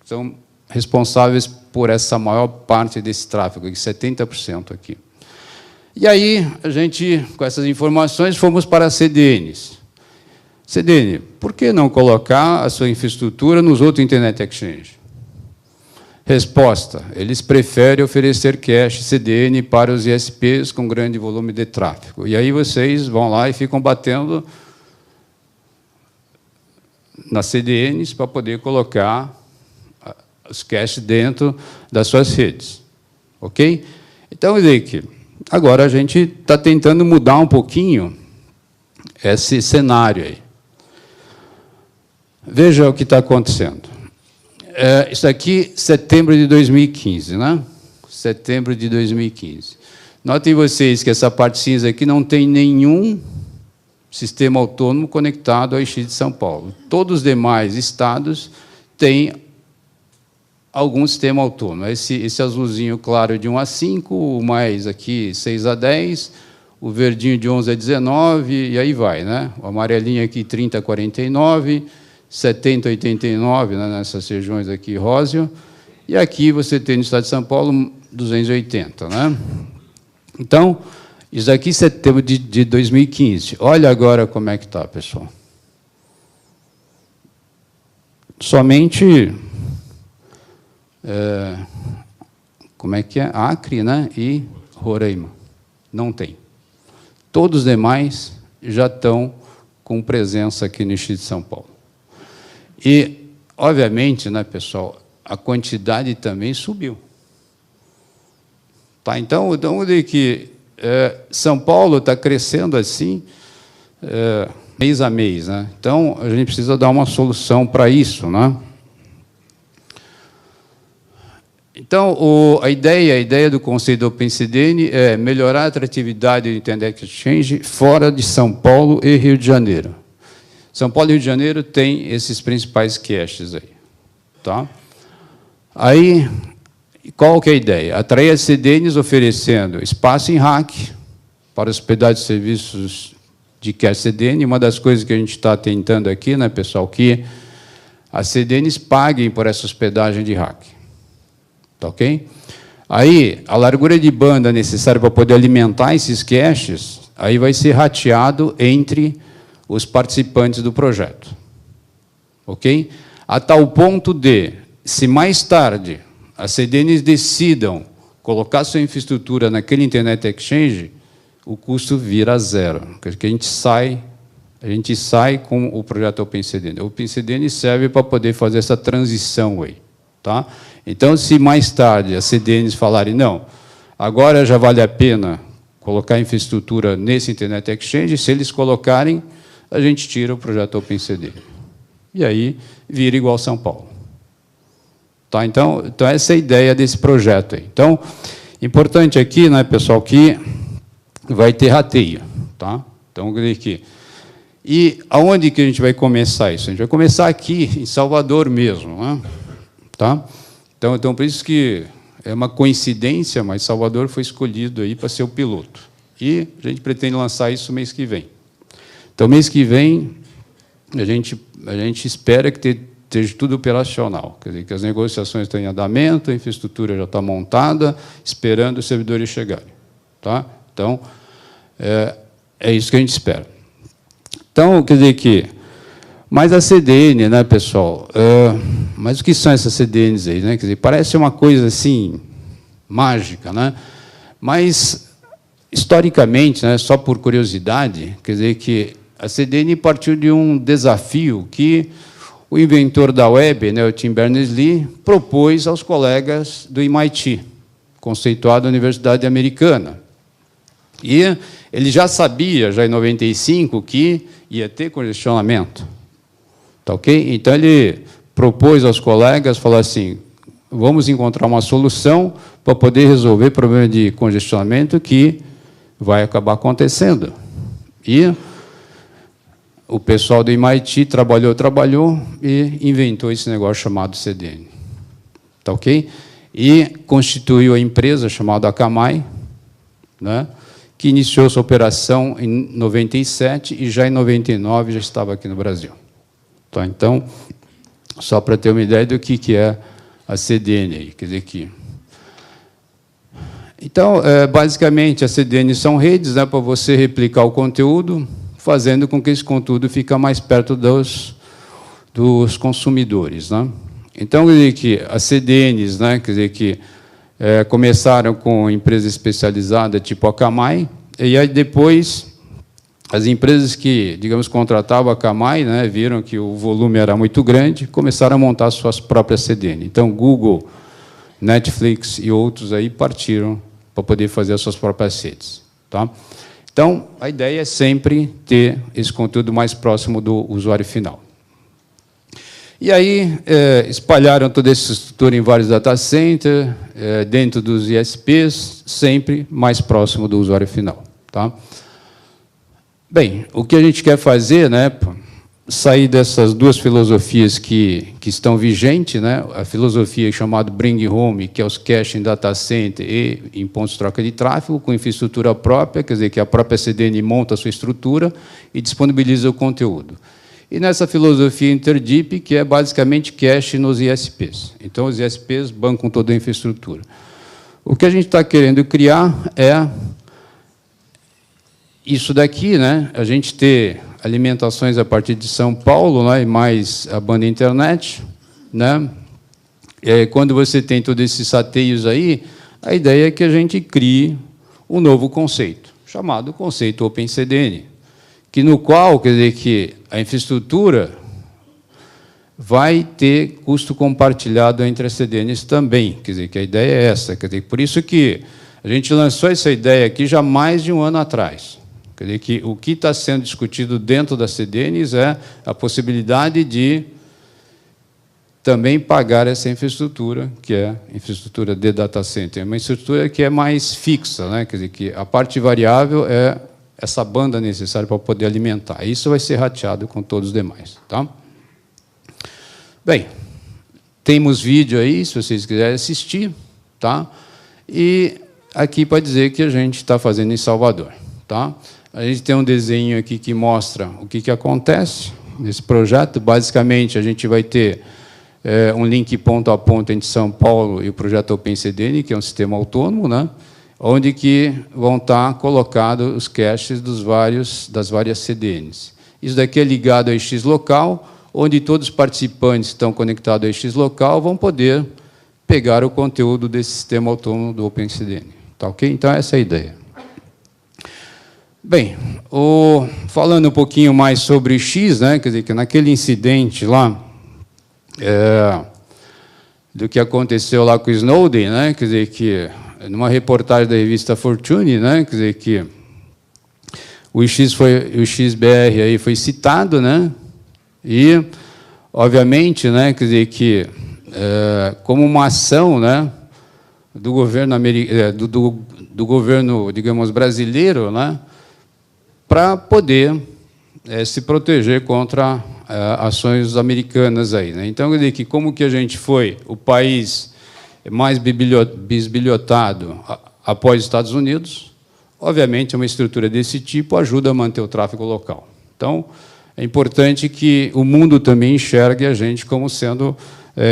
São responsáveis por essa maior parte desse tráfego, 70% aqui. E aí, a gente, com essas informações, fomos para CDNs. CDN, por que não colocar a sua infraestrutura nos outros Internet Exchange? Resposta, eles preferem oferecer cache CDN para os ISPs com grande volume de tráfego. E aí vocês vão lá e ficam batendo nas CDNs para poder colocar os caches dentro das suas redes. Ok? Então, agora a gente está tentando mudar um pouquinho esse cenário aí. Veja o que está acontecendo. Isso aqui, setembro de 2015, né? Setembro de 2015. Notem vocês que essa parte cinza aqui não tem nenhum sistema autônomo conectado ao IX de São Paulo. Todos os demais estados têm algum sistema autônomo. Esse azulzinho claro de 1 a 5, o mais aqui 6 a 10, o verdinho de 11 a 19, e aí vai, né? O amarelinho aqui 30 a 49, 70, 89, né, nessas regiões aqui, Rósio, e aqui você tem no estado de São Paulo 280. Né? Então, isso aqui é setembro de 2015. Olha agora como é que está, pessoal. Somente, como é que é? Acre, né? E Roraima. Não tem. Todos os demais já estão com presença aqui no Distrito de São Paulo. E, obviamente, né, pessoal, a quantidade também subiu. Tá? Então, de que São Paulo está crescendo assim, mês a mês. Né? Então, a gente precisa dar uma solução para isso. Né? Então, a ideia do Conselho do OpenCDN é melhorar a atratividade do Internet Exchange fora de São Paulo e Rio de Janeiro. São Paulo e Rio de Janeiro têm esses principais caches aí. Tá? Aí, qual que é a ideia? Atrair as CDNs oferecendo espaço em rack para hospedagem de serviços de cache CDN. Uma das coisas que a gente está tentando aqui, né, pessoal, que as CDNs paguem por essa hospedagem de rack. Tá ok? Aí, a largura de banda necessária para poder alimentar esses caches, aí vai ser rateado entre os participantes do projeto. Ok? A tal ponto de, se mais tarde as CDNs decidam colocar sua infraestrutura naquele Internet Exchange, o custo vira zero. Porque a gente sai com o projeto OpenCDN. O OpenCDN serve para poder fazer essa transição aí. Tá? Então, se mais tarde as CDNs falarem, não, agora já vale a pena colocar infraestrutura nesse Internet Exchange, se eles colocarem, a gente tira o projeto OpenCDN. E aí vira igual São Paulo. Tá? Então, essa é a ideia desse projeto aí. Então, importante aqui, né, pessoal, que vai ter rateio. Tá? Então, aqui. E aonde que a gente vai começar isso? A gente vai começar aqui, em Salvador mesmo. Né? Tá? Então, por isso que é uma coincidência, mas Salvador foi escolhido aí para ser o piloto. E a gente pretende lançar isso mês que vem. Então, mês que vem, a gente espera que esteja tudo operacional, quer dizer, que as negociações estão em andamento, a infraestrutura já está montada, esperando os servidores chegarem. Tá? Então, é isso que a gente espera. Então, quer dizer que... Mas a CDN, né, pessoal? Mas o que são essas CDNs aí? Né? Quer dizer, parece uma coisa assim, mágica, né? Mas, historicamente, né, só por curiosidade, quer dizer que a CDN partiu de um desafio que o inventor da web, né, o Tim Berners-Lee, propôs aos colegas do MIT, conceituado da Universidade Americana. E ele já sabia, já em 95, que ia ter congestionamento. Tá ok? Então, ele propôs aos colegas, falou assim, vamos encontrar uma solução para poder resolver o problema de congestionamento que vai acabar acontecendo. E o pessoal do MIT trabalhou e inventou esse negócio chamado CDN. Tá ok? E constituiu a empresa chamada Akamai, né, que iniciou sua operação em 97 e já em 99 já estava aqui no Brasil. Tá? Então, só para ter uma ideia do que é a CDN aí, quer dizer que... Então, basicamente, as CDNs são redes, né, para você replicar o conteúdo, fazendo com que esse conteúdo fique mais perto dos consumidores. Né? Então, quer dizer que as CDNs, né, quer dizer que começaram com empresa especializada, tipo a Akamai, e aí depois as empresas que, digamos, contratavam a Akamai, né, viram que o volume era muito grande, começaram a montar suas próprias CDN. Então, Google, Netflix e outros aí partiram para poder fazer as suas próprias redes. Tá? Então, a ideia é sempre ter esse conteúdo mais próximo do usuário final. E aí, espalharam toda essa estrutura em vários data centers, dentro dos ISPs, sempre mais próximo do usuário final. Tá? Bem, o que a gente quer fazer, né, sair dessas duas filosofias que estão vigentes, né, a filosofia chamada Bring Home, que é os cache em data center e em pontos de troca de tráfego, com infraestrutura própria, quer dizer, que a própria CDN monta a sua estrutura e disponibiliza o conteúdo. e nessa filosofia interdip, que é basicamente cache nos ISPs. Então, os ISPs bancam toda a infraestrutura. O que a gente está querendo criar é isso daqui, né? A gente ter alimentações a partir de São Paulo, né? E mais a banda internet, né? Quando você tem todos esses sateios aí, a ideia é que a gente crie um novo conceito, chamado conceito OpenCDN, que no qual, quer dizer, que a infraestrutura vai ter custo compartilhado entre as CDNs também. Quer dizer, que a ideia é essa. Quer dizer, por isso que a gente lançou essa ideia aqui já há mais de um ano atrás. Quer dizer, que o que está sendo discutido dentro das CDNs é a possibilidade de também pagar essa infraestrutura, que é a infraestrutura de data center. É uma infraestrutura que é mais fixa, né? Quer dizer, que a parte variável é essa banda necessária para poder alimentar. Isso vai ser rateado com todos os demais. Tá? Bem, temos vídeo aí, se vocês quiserem assistir. Tá? E aqui para dizer que a gente está fazendo em Salvador. Tá? A gente tem um desenho aqui que mostra o que acontece nesse projeto. Basicamente, a gente vai ter um link ponto a ponto entre São Paulo e o projeto OpenCDN, que é um sistema autônomo, né? Onde que vão estar colocados os caches das várias CDNs. Isso daqui é ligado ao EX local, onde todos os participantes que estão conectados ao EX local vão poder pegar o conteúdo desse sistema autônomo do OpenCDN. Tá ok? Então, essa é a ideia. Bem, falando um pouquinho mais sobre o X, né? Quer dizer, que naquele incidente lá, do que aconteceu lá com o Snowden, né? Quer dizer, que numa reportagem da revista Fortune, né? Quer dizer, que o XBR aí foi citado, né? E, obviamente, né? Quer dizer, que como uma ação, né? Do governo do governo, digamos, brasileiro, né? Para poder se proteger contra ações americanas aí, né? Então, quer dizer, que como que a gente foi o país mais bisbilhotado após os Estados Unidos, obviamente, uma estrutura desse tipo ajuda a manter o tráfego local. Então, é importante que o mundo também enxergue a gente como sendo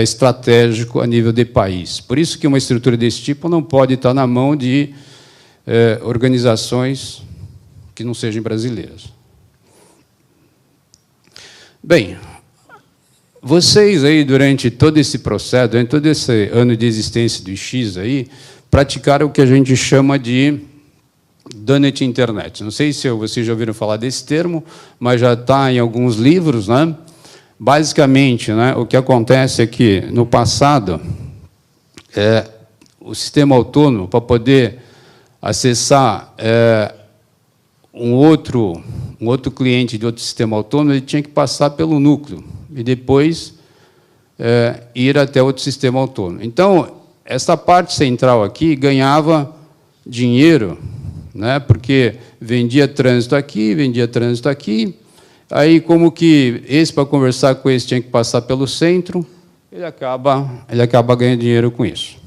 estratégico a nível de país. Por isso que uma estrutura desse tipo não pode estar na mão de organizações que não sejam brasileiras. Bem, vocês aí, durante todo esse processo, durante todo esse ano de existência do X aí, praticaram o que a gente chama de Donut Internet. Não sei se vocês já ouviram falar desse termo, mas já está em alguns livros, né? Basicamente, né, o que acontece é que, no passado, o sistema autônomo, para poder acessar um outro cliente de outro sistema autônomo, ele tinha que passar pelo núcleo e depois ir até outro sistema autônomo. Então, essa parte central aqui ganhava dinheiro, né, porque vendia trânsito aqui, aí, como que esse, para conversar com esse, tinha que passar pelo centro, ele acaba ganhando dinheiro com isso.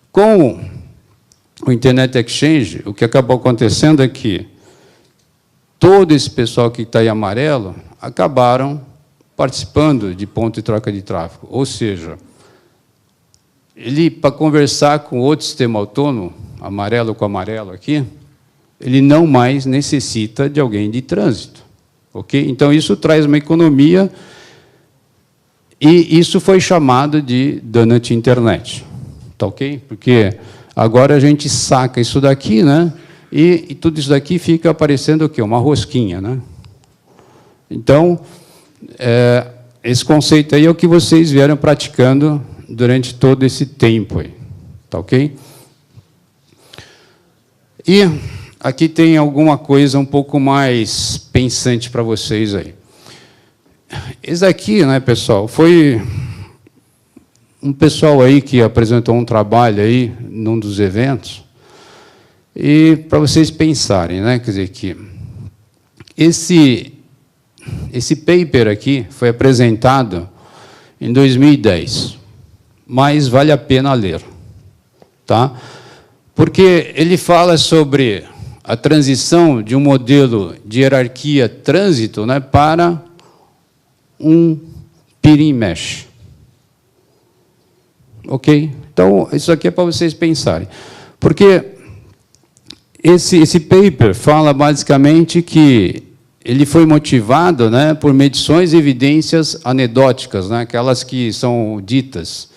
Com o Internet Exchange, o que acabou acontecendo é que todo esse pessoal que está em amarelo acabaram participando de ponto de troca de tráfego. Ou seja, ele, para conversar com outro sistema autônomo, amarelo com amarelo aqui, ele não mais necessita de alguém de trânsito. Okay? Então, isso traz uma economia, e isso foi chamado de Donut Internet. Tá ok? Porque agora a gente saca isso daqui, né? E tudo isso daqui fica aparecendo o quê? Uma rosquinha, né? Então, esse conceito aí é o que vocês vieram praticando durante todo esse tempo aí. Tá ok? E aqui tem alguma coisa um pouco mais pensante para vocês aí. Esse aqui, né, pessoal, foi um pessoal aí que apresentou um trabalho aí num dos eventos, e para vocês pensarem, né, quer dizer, que esse paper aqui foi apresentado em 2010, mas vale a pena ler, tá? Porque ele fala sobre a transição de um modelo de hierarquia trânsito, né, para um peering mesh. Ok? Então, isso aqui é para vocês pensarem. Porque esse paper fala basicamente que ele foi motivado, né, por medições e evidências anedóticas, né, aquelas que são ditas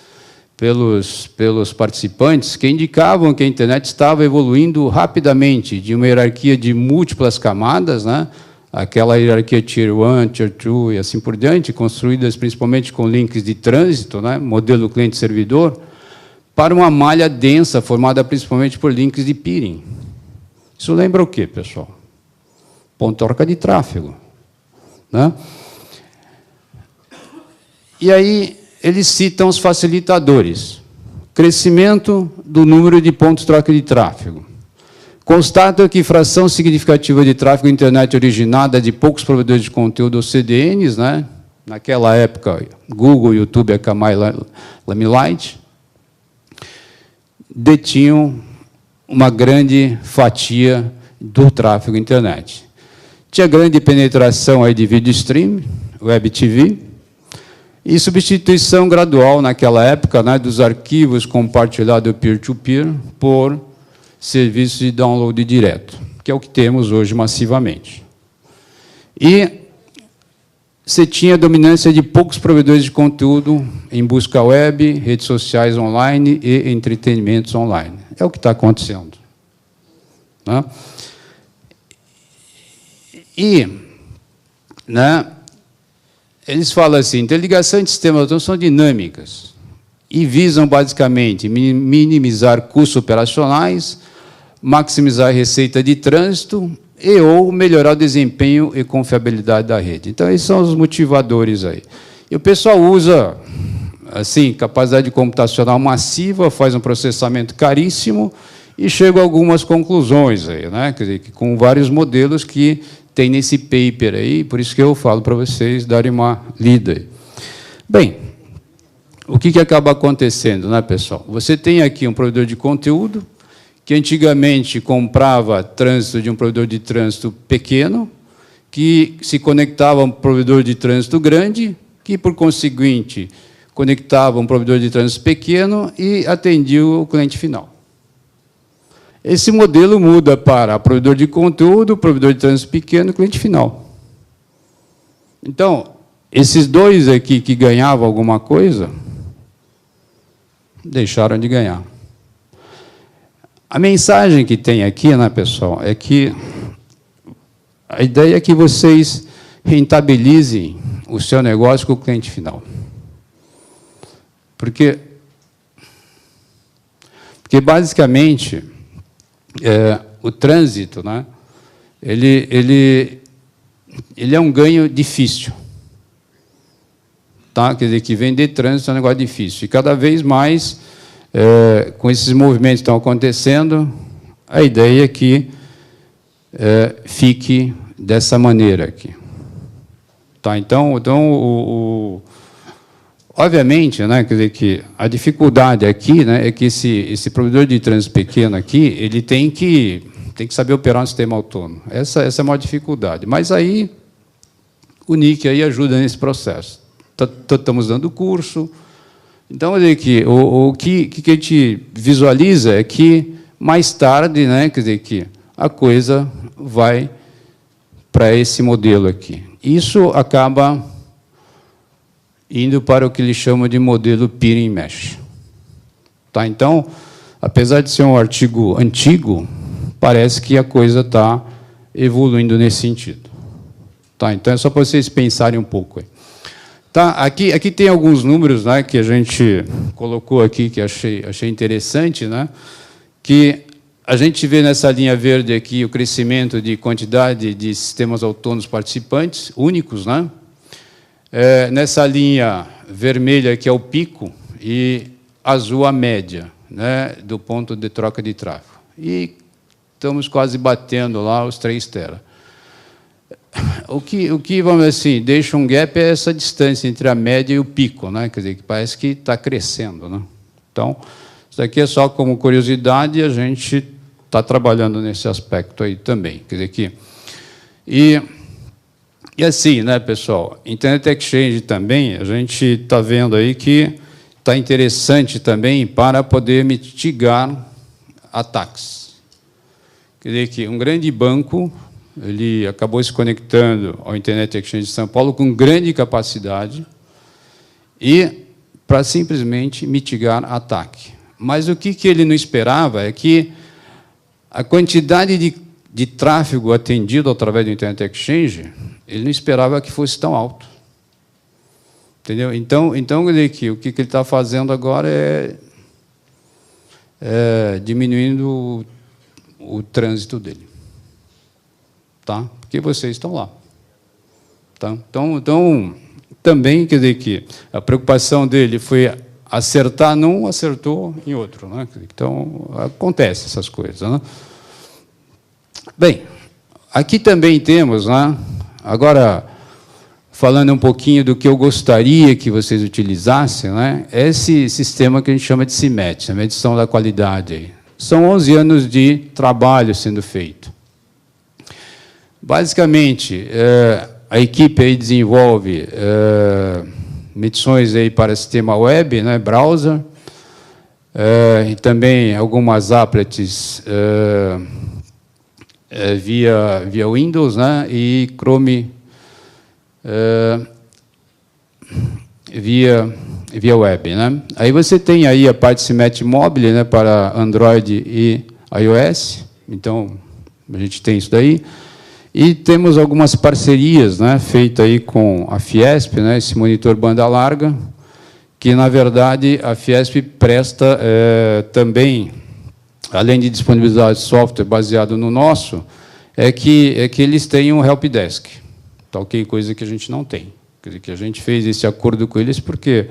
pelos participantes, que indicavam que a internet estava evoluindo rapidamente de uma hierarquia de múltiplas camadas, né, aquela hierarquia Tier 1, Tier 2 e assim por diante, construídas principalmente com links de trânsito, né, modelo cliente-servidor, para uma malha densa, formada principalmente por links de peering. Isso lembra o quê, pessoal? Ponto-troca de tráfego, né? E aí eles citam os facilitadores. Crescimento do número de pontos-troca de tráfego. Constata que fração significativa de tráfego internet originada de poucos provedores de conteúdo, ou CDNs, né? Naquela época, Google, YouTube, Akamai, Limelight, detinham uma grande fatia do tráfego internet. Tinha grande penetração aí de vídeo stream, web TV, e substituição gradual naquela época, né, dos arquivos compartilhados peer-to-peer por serviços de download direto, que é o que temos hoje massivamente. E você tinha dominância de poucos provedores de conteúdo em busca web, redes sociais online e entretenimentos online. É o que está acontecendo, né? E, né, eles falam assim, interligação de sistemas autônomos são dinâmicas e visam, basicamente, minimizar custos operacionais, maximizar a receita de trânsito e ou melhorar o desempenho e confiabilidade da rede. Então, esses são os motivadores aí. E o pessoal usa, assim, capacidade computacional massiva, faz um processamento caríssimo e chega a algumas conclusões aí, né? Quer dizer, com vários modelos que tem nesse paper aí, por isso que eu falo para vocês darem uma lida. Bem, o que acaba acontecendo, né, pessoal? Você tem aqui um provedor de conteúdo que antigamente comprava trânsito de um provedor de trânsito pequeno, que se conectava a um provedor de trânsito grande, que, por conseguinte, conectava um provedor de trânsito pequeno e atendia o cliente final. Esse modelo muda para provedor de conteúdo, provedor de trânsito pequeno e cliente final. Então, esses dois aqui que ganhavam alguma coisa, deixaram de ganhar. A mensagem que tem aqui, né, pessoal, é que a ideia é que vocês rentabilizem o seu negócio com o cliente final. Porque basicamente, o trânsito, né, ele é um ganho difícil. Tá? Quer dizer, que vender trânsito é um negócio difícil. E, cada vez mais, com esses movimentos que estão acontecendo, a ideia é que fique dessa maneira aqui. Tá? Então obviamente, né, quer dizer que a dificuldade aqui, né, é que esse provedor de trânsito pequeno aqui, ele tem que saber operar um sistema autônomo. Essa é a maior dificuldade. Mas aí o NIC aí ajuda nesse processo. Estamos dando curso. Então, quer dizer que o que a gente visualiza é que mais tarde, né, quer dizer que a coisa vai para esse modelo aqui. Isso acaba indo para o que eles chamam de modelo peering mesh. Tá? Então, apesar de ser um artigo antigo, parece que a coisa está evoluindo nesse sentido. Tá? Então, é só para vocês pensarem um pouco. Tá? Aqui tem alguns números, né, que a gente colocou aqui, que achei interessante, né, que a gente vê nessa linha verde aqui o crescimento de quantidade de sistemas autônomos participantes, únicos, né? Nessa linha vermelha, que é o pico, e azul a média, né, do ponto de troca de tráfego. E estamos quase batendo lá os 3 tera. O que, vamos dizer assim, deixa um gap é essa distância entre a média e o pico, né? Quer dizer, que parece que está crescendo, né? Então, isso aqui é só como curiosidade, e a gente está trabalhando nesse aspecto aí também. Quer dizer que... E assim, né, pessoal, Internet Exchange também, a gente está vendo aí que está interessante também para poder mitigar ataques. Quer dizer que um grande banco, ele acabou se conectando ao Internet Exchange de São Paulo com grande capacidade e para simplesmente mitigar ataque. Mas o que ele não esperava é que a quantidade de tráfego atendido através do Internet Exchange, ele não esperava que fosse tão alto. Entendeu? Então o que ele está fazendo agora é diminuindo o trânsito dele. Tá? Porque vocês estão lá. Tá? Então, também, quer dizer que a preocupação dele foi acertar num, acertou em outro. Né? Então, acontece essas coisas. Né? Bem, aqui também temos, né, agora, falando um pouquinho do que eu gostaria que vocês utilizassem, né, esse sistema que a gente chama de CIMET, a medição da qualidade. Aí. São 11 anos de trabalho sendo feito. Basicamente, a equipe aí desenvolve medições aí para sistema web, né, browser, e também algumas applets via Windows, né, e Chrome via web. Né. Aí você tem aí a parte CIMET Mobile, né, para Android e iOS, então a gente tem isso daí. E temos algumas parcerias, né, feitas aí com a Fiesp, né, esse monitor banda larga, que, na verdade, a Fiesp presta também, além de disponibilizar software baseado no nosso, é que eles têm um helpdesk, tá, ok? Coisa que a gente não tem. Quer dizer, que a gente fez esse acordo com eles porque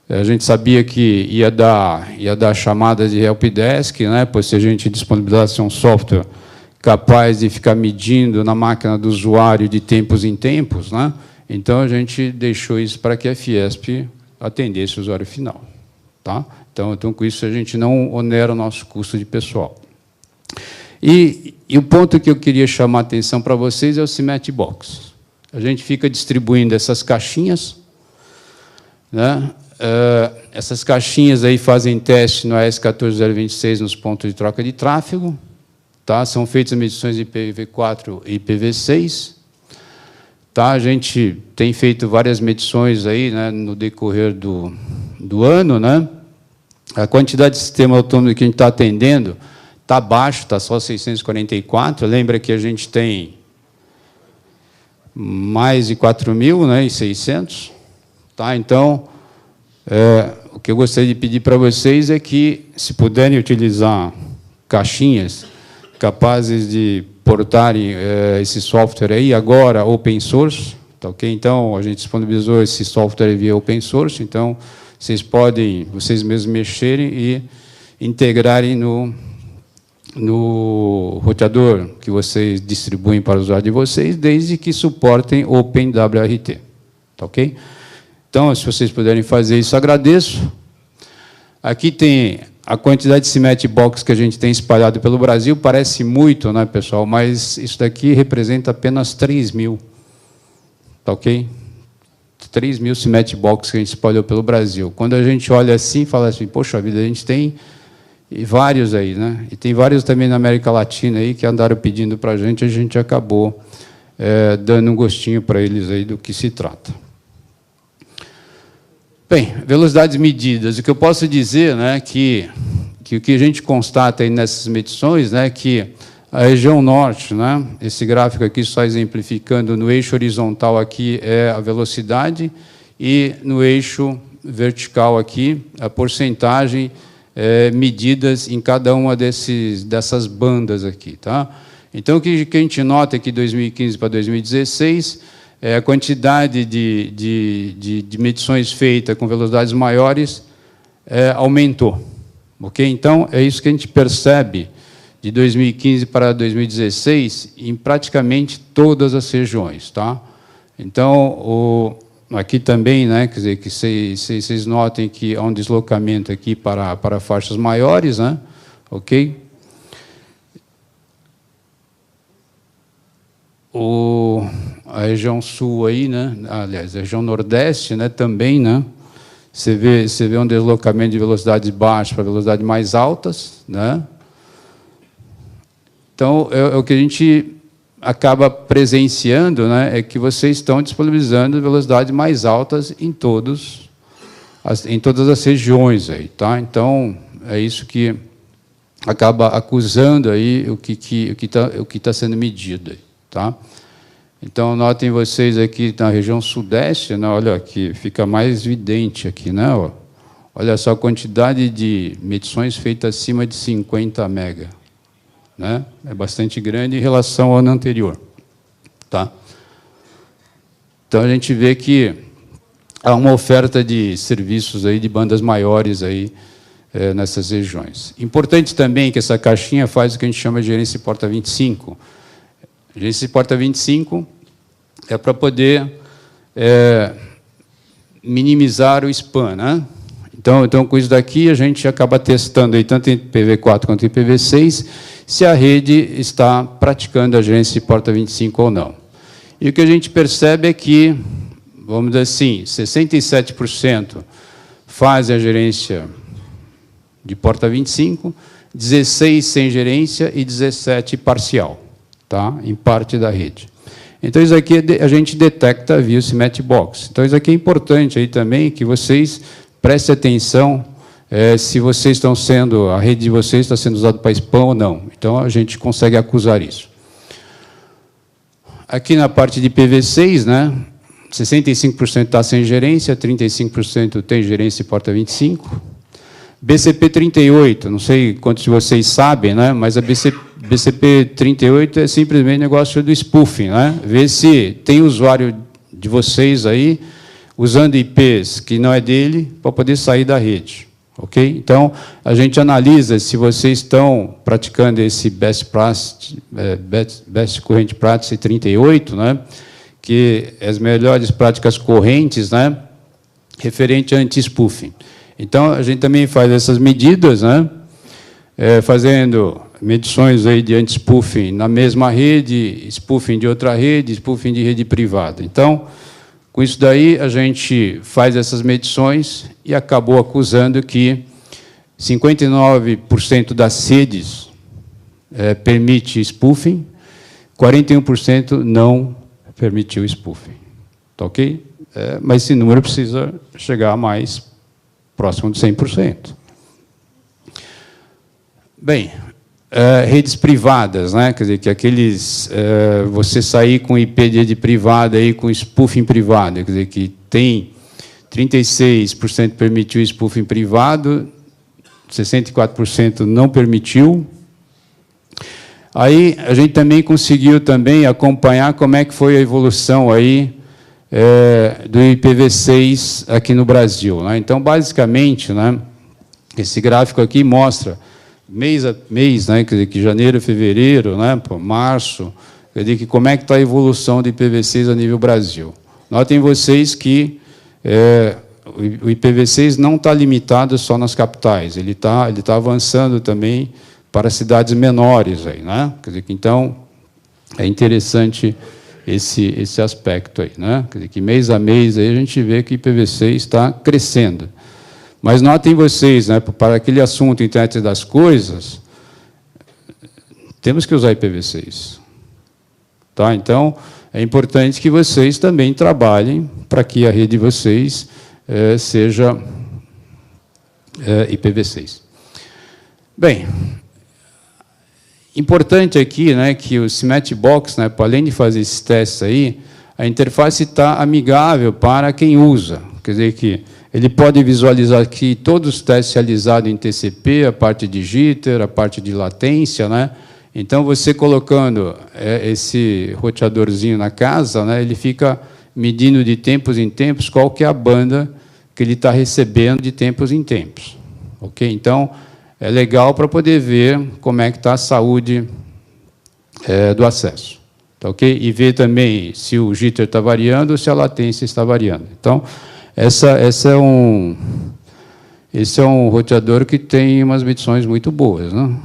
a gente sabia que ia dar chamadas de helpdesk, né, pois se a gente disponibilizasse um software capaz de ficar medindo na máquina do usuário de tempos em tempos, né? Então a gente deixou isso para que a Fiesp atendesse o usuário final. Tá? Então, com isso, a gente não onera o nosso custo de pessoal. E o ponto que eu queria chamar a atenção para vocês é o CIMET Box. A gente fica distribuindo essas caixinhas, né? Essas caixinhas aí fazem teste no AS14026 nos pontos de troca de tráfego. Tá? São feitas medições de IPv4 e IPv6. Tá? A gente tem feito várias medições aí, né, no decorrer do ano. Né? A quantidade de sistema autônomo que a gente está atendendo está baixo, está só 644. Lembra que a gente tem mais de 4.000, né, e 600. Tá? Então, o que eu gostaria de pedir para vocês é que, se puderem utilizar caixinhas capazes de portarem esse software aí agora open source, tá, ok? Então a gente disponibilizou esse software via open source, então vocês podem vocês mesmos mexerem e integrarem no roteador que vocês distribuem para o usuário de vocês, desde que suportem OpenWRT, tá, ok? Então, se vocês puderem fazer isso, agradeço. Aqui tem a quantidade de CIMET Box que a gente tem espalhado pelo Brasil, parece muito, né, pessoal? Mas isso daqui representa apenas 3.000. Tá, ok? 3.000 CIMET Box que a gente espalhou pelo Brasil. Quando a gente olha assim, fala assim, poxa vida, a gente tem vários aí, né? E tem vários também na América Latina aí que andaram pedindo para a gente acabou dando um gostinho para eles aí do que se trata. Bem, velocidades medidas. O que eu posso dizer, né, que o que a gente constata aí nessas medições, né, que a região norte, né, esse gráfico aqui só exemplificando, no eixo horizontal aqui é a velocidade e no eixo vertical aqui a porcentagem medidas em cada uma dessas bandas aqui. Tá? Então, o que a gente nota aqui de 2015 para 2016... a quantidade de medições feitas com velocidades maiores aumentou. Okay? Então, é isso que a gente percebe de 2015 para 2016 em praticamente todas as regiões. Tá? Então, aqui também, né, quer dizer, que vocês notem que há um deslocamento aqui para faixas maiores, né? Ok? a região sul aí, né? Aliás, a região nordeste, né? Também, né? Você vê um deslocamento de velocidades baixas para velocidades mais altas, né? Então, o que a gente acaba presenciando, né, é que vocês estão disponibilizando velocidades mais altas em todas as regiões aí, tá? Então, é isso que acaba acusando aí o que tá sendo medido aí, tá? Então, notem vocês aqui na região sudeste, né, olha aqui, fica mais evidente aqui, né? Ó. Olha só a quantidade de medições feitas acima de 50 mega, né? É bastante grande em relação ao ano anterior, tá? Então a gente vê que há uma oferta de serviços aí de bandas maiores aí nessas regiões. Importante também que essa caixinha faz o que a gente chama de gerência porta 25. A gerência porta 25 é para poder minimizar o spam, né? Então, com isso daqui, a gente acaba testando aí, tanto em IPv4 quanto em IPv6, se a rede está praticando a gerência de porta 25 ou não. E o que a gente percebe é que, vamos dizer assim, 67% fazem a gerência de porta 25, 16 sem gerência e 17 parcial, tá? Em parte da rede. Então, isso aqui a gente detecta via o CIMET Box. Então, isso aqui é importante aí também, que vocês prestem atenção se vocês estão sendo, a rede de vocês está sendo usada para spam ou não. Então, a gente consegue acusar isso. Aqui na parte de IPv6, né, 65% está sem gerência, 35% tem gerência e porta 25. BCP 38, não sei quantos de vocês sabem, né, mas a BCP 38 é simplesmente negócio do spoofing, né? Ver se tem usuário de vocês aí usando IPs que não é dele para poder sair da rede, ok? Então a gente analisa se vocês estão praticando esse best current practice 38, né? Que é as melhores práticas correntes, né? Referente a anti-spoofing. Então a gente também faz essas medidas, né? Fazendo medições aí de anti-spoofing na mesma rede, spoofing de outra rede, spoofing de rede privada. Então, com isso daí, a gente faz essas medições e acabou acusando que 59% das redes permite spoofing, 41% não permitiu spoofing. Tá ok? Mas esse número precisa chegar mais próximo de 100%. Bem, redes privadas, né? Quer dizer, que aqueles você sair com IP de rede privada aí com spoofing privado, quer dizer, que tem 36% permitiu spoofing privado, 64% não permitiu. Aí a gente também conseguiu também acompanhar como é que foi a evolução aí do IPv6 aqui no Brasil, né? Então, basicamente, né, esse gráfico aqui mostra mês a mês, né, quer dizer, que janeiro, fevereiro, né, março, quer dizer, que como é que está a evolução do IPv6 a nível Brasil. Notem vocês que o IPv6 não está limitado só nas capitais, ele tá avançando também para cidades menores aí, né? Quer dizer, que então é interessante esse aspecto aí, né? Quer dizer, que mês a mês aí a gente vê que o IPv6 está crescendo. Mas notem vocês, né, para aquele assunto internet das coisas, temos que usar IPv6. Tá? Então, é importante que vocês também trabalhem para que a rede de vocês seja IPv6. Bem, importante aqui, né, que o CIMET Box, né, além de fazer esses testes aí, a interface está amigável para quem usa. Quer dizer que ele pode visualizar aqui todos os testes realizados em TCP, a parte de jitter, a parte de latência, né? Então, você colocando esse roteadorzinho na casa, né, ele fica medindo de tempos em tempos qual que é a banda que ele está recebendo de tempos em tempos. Ok? Então, é legal para poder ver como é que está a saúde do acesso. Tá, ok? E ver também se o jitter está variando ou se a latência está variando. Então, esse é um roteador que tem umas medições muito boas, né?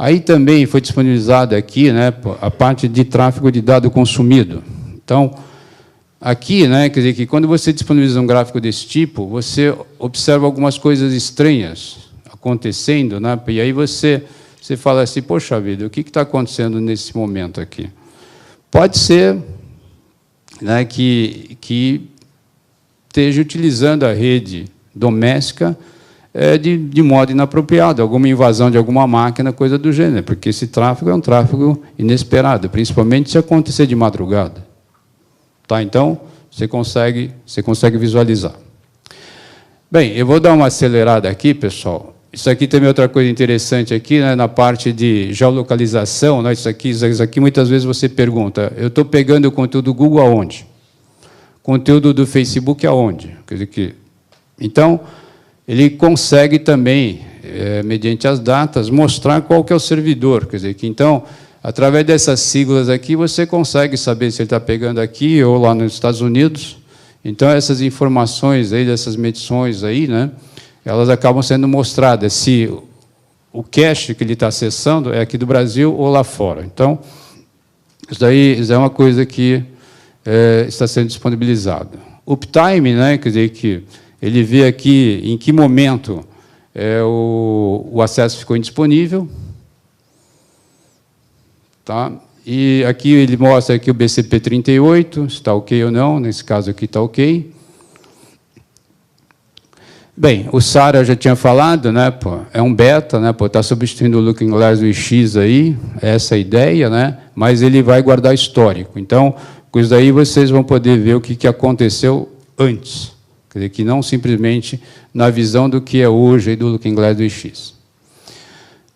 Aí também foi disponibilizada aqui, né, a parte de tráfego de dado consumido. Então, aqui, né, quer dizer que quando você disponibiliza um gráfico desse tipo, você observa algumas coisas estranhas acontecendo, né, e aí você fala assim, poxa vida, o que está acontecendo nesse momento aqui? Pode ser, né, que esteja utilizando a rede doméstica de modo inapropriado, alguma invasão de alguma máquina, coisa do gênero, porque esse tráfego é um tráfego inesperado, principalmente se acontecer de madrugada. Tá? Então, você consegue visualizar. Bem, eu vou dar uma acelerada aqui, pessoal. Isso aqui também é outra coisa interessante aqui, né, na parte de geolocalização. Né, isso aqui muitas vezes você pergunta, eu estou pegando o conteúdo do Google aonde? Conteúdo do Facebook aonde? Quer dizer que, então, ele consegue também, mediante as datas, mostrar qual que é o servidor. Quer dizer que, então, através dessas siglas aqui, você consegue saber se ele está pegando aqui ou lá nos Estados Unidos. Então, essas informações aí, dessas medições aí, né, elas acabam sendo mostradas se o cache que ele está acessando é aqui do Brasil ou lá fora. Então, isso é uma coisa que está sendo disponibilizado. Uptime, né, quer dizer que ele vê aqui em que momento o acesso ficou indisponível. Tá? E aqui ele mostra aqui o BCP38, se está ok ou não, nesse caso aqui está ok. Bem, o SAR eu já tinha falado, né, pô, é um beta, né, está substituindo o Looking Glass do X aí, essa é a ideia, né, mas ele vai guardar histórico. Então, com isso daí vocês vão poder ver o que aconteceu antes. Quer dizer, que não simplesmente na visão do que é hoje aí do Looking Glass do X.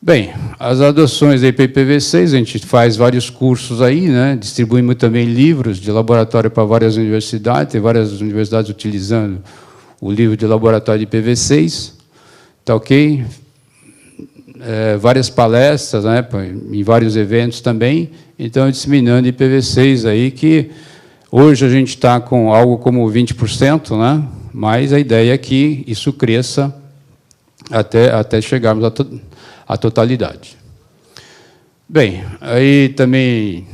Bem, as adoções da IPv6, a gente faz vários cursos aí, né, distribuímos também livros de laboratório para várias universidades, tem várias universidades utilizando o livro de laboratório de IPv6, tá ok? Várias palestras, né, em vários eventos também, então disseminando IPv6 aí, que hoje a gente está com algo como 20%, né, mas a ideia é que isso cresça até chegarmos à totalidade. Bem, aí também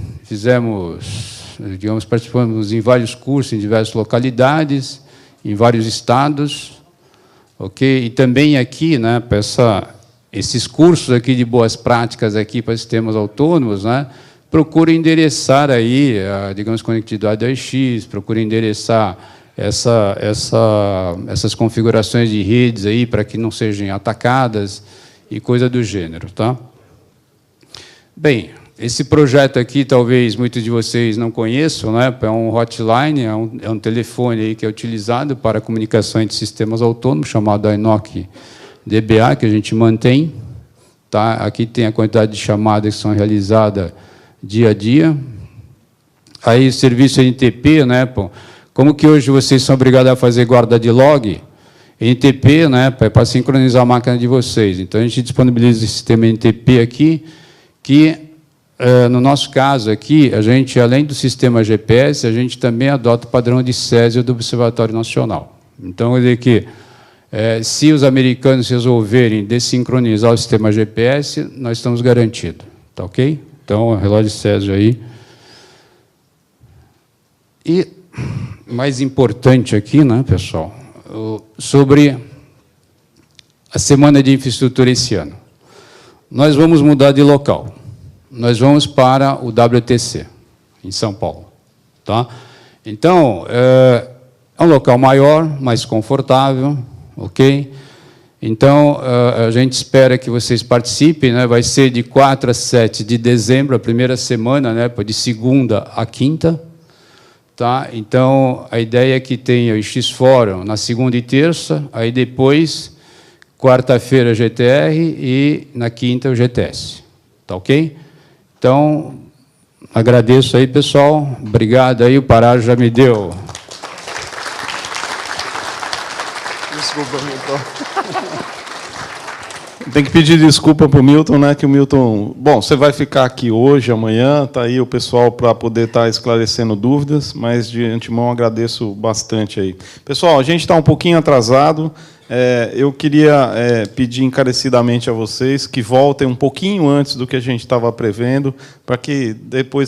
participamos em vários cursos, em diversas localidades, em vários estados, ok? E também aqui, né, para esses cursos aqui de boas práticas aqui para sistemas autônomos, né, procura endereçar aí, digamos, conectividade AX, procura endereçar essas configurações de redes aí para que não sejam atacadas e coisa do gênero, tá? Bem, esse projeto aqui, talvez muitos de vocês não conheçam, né? É um hotline, é um telefone aí que é utilizado para comunicação entre sistemas autônomos, chamado INOC DBA, que a gente mantém. Tá? Aqui tem a quantidade de chamadas que são realizadas dia a dia. Aí, o serviço NTP, né? Como que hoje vocês são obrigados a fazer guarda de log? NTP, né? Para sincronizar a máquina de vocês. Então, a gente disponibiliza o sistema NTP aqui, que, no nosso caso aqui, a gente, além do sistema GPS, a gente também adota o padrão de Césio do Observatório Nacional. Então, quer dizer que, se os americanos resolverem desincronizar o sistema GPS, nós estamos garantidos. Tá ok? Então, o relógio Césio aí. E, mais importante aqui, né, pessoal, sobre a Semana de Infraestrutura esse ano. Nós vamos mudar de local. Nós vamos para o WTC, em São Paulo. Tá? Então, é um local maior, mais confortável, ok? Então, a gente espera que vocês participem, né? Vai ser de 4 a 7 de dezembro, a primeira semana, né? De segunda a quinta. Tá? Então, a ideia é que tenha o X-Fórum na segunda e terça, aí depois, quarta-feira, GTR, e na quinta, o GTS. Tá ok? Então, agradeço aí, pessoal. Obrigado aí, o Pará já me deu. Desculpa, então. Tem que pedir desculpa para o Milton, né? Que o Milton... Bom, você vai ficar aqui hoje, amanhã, está aí o pessoal para poder estar esclarecendo dúvidas, mas de antemão agradeço bastante aí. Pessoal, a gente está um pouquinho atrasado. Eu queria pedir encarecidamente a vocês que voltem um pouquinho antes do que a gente estava prevendo, para que depois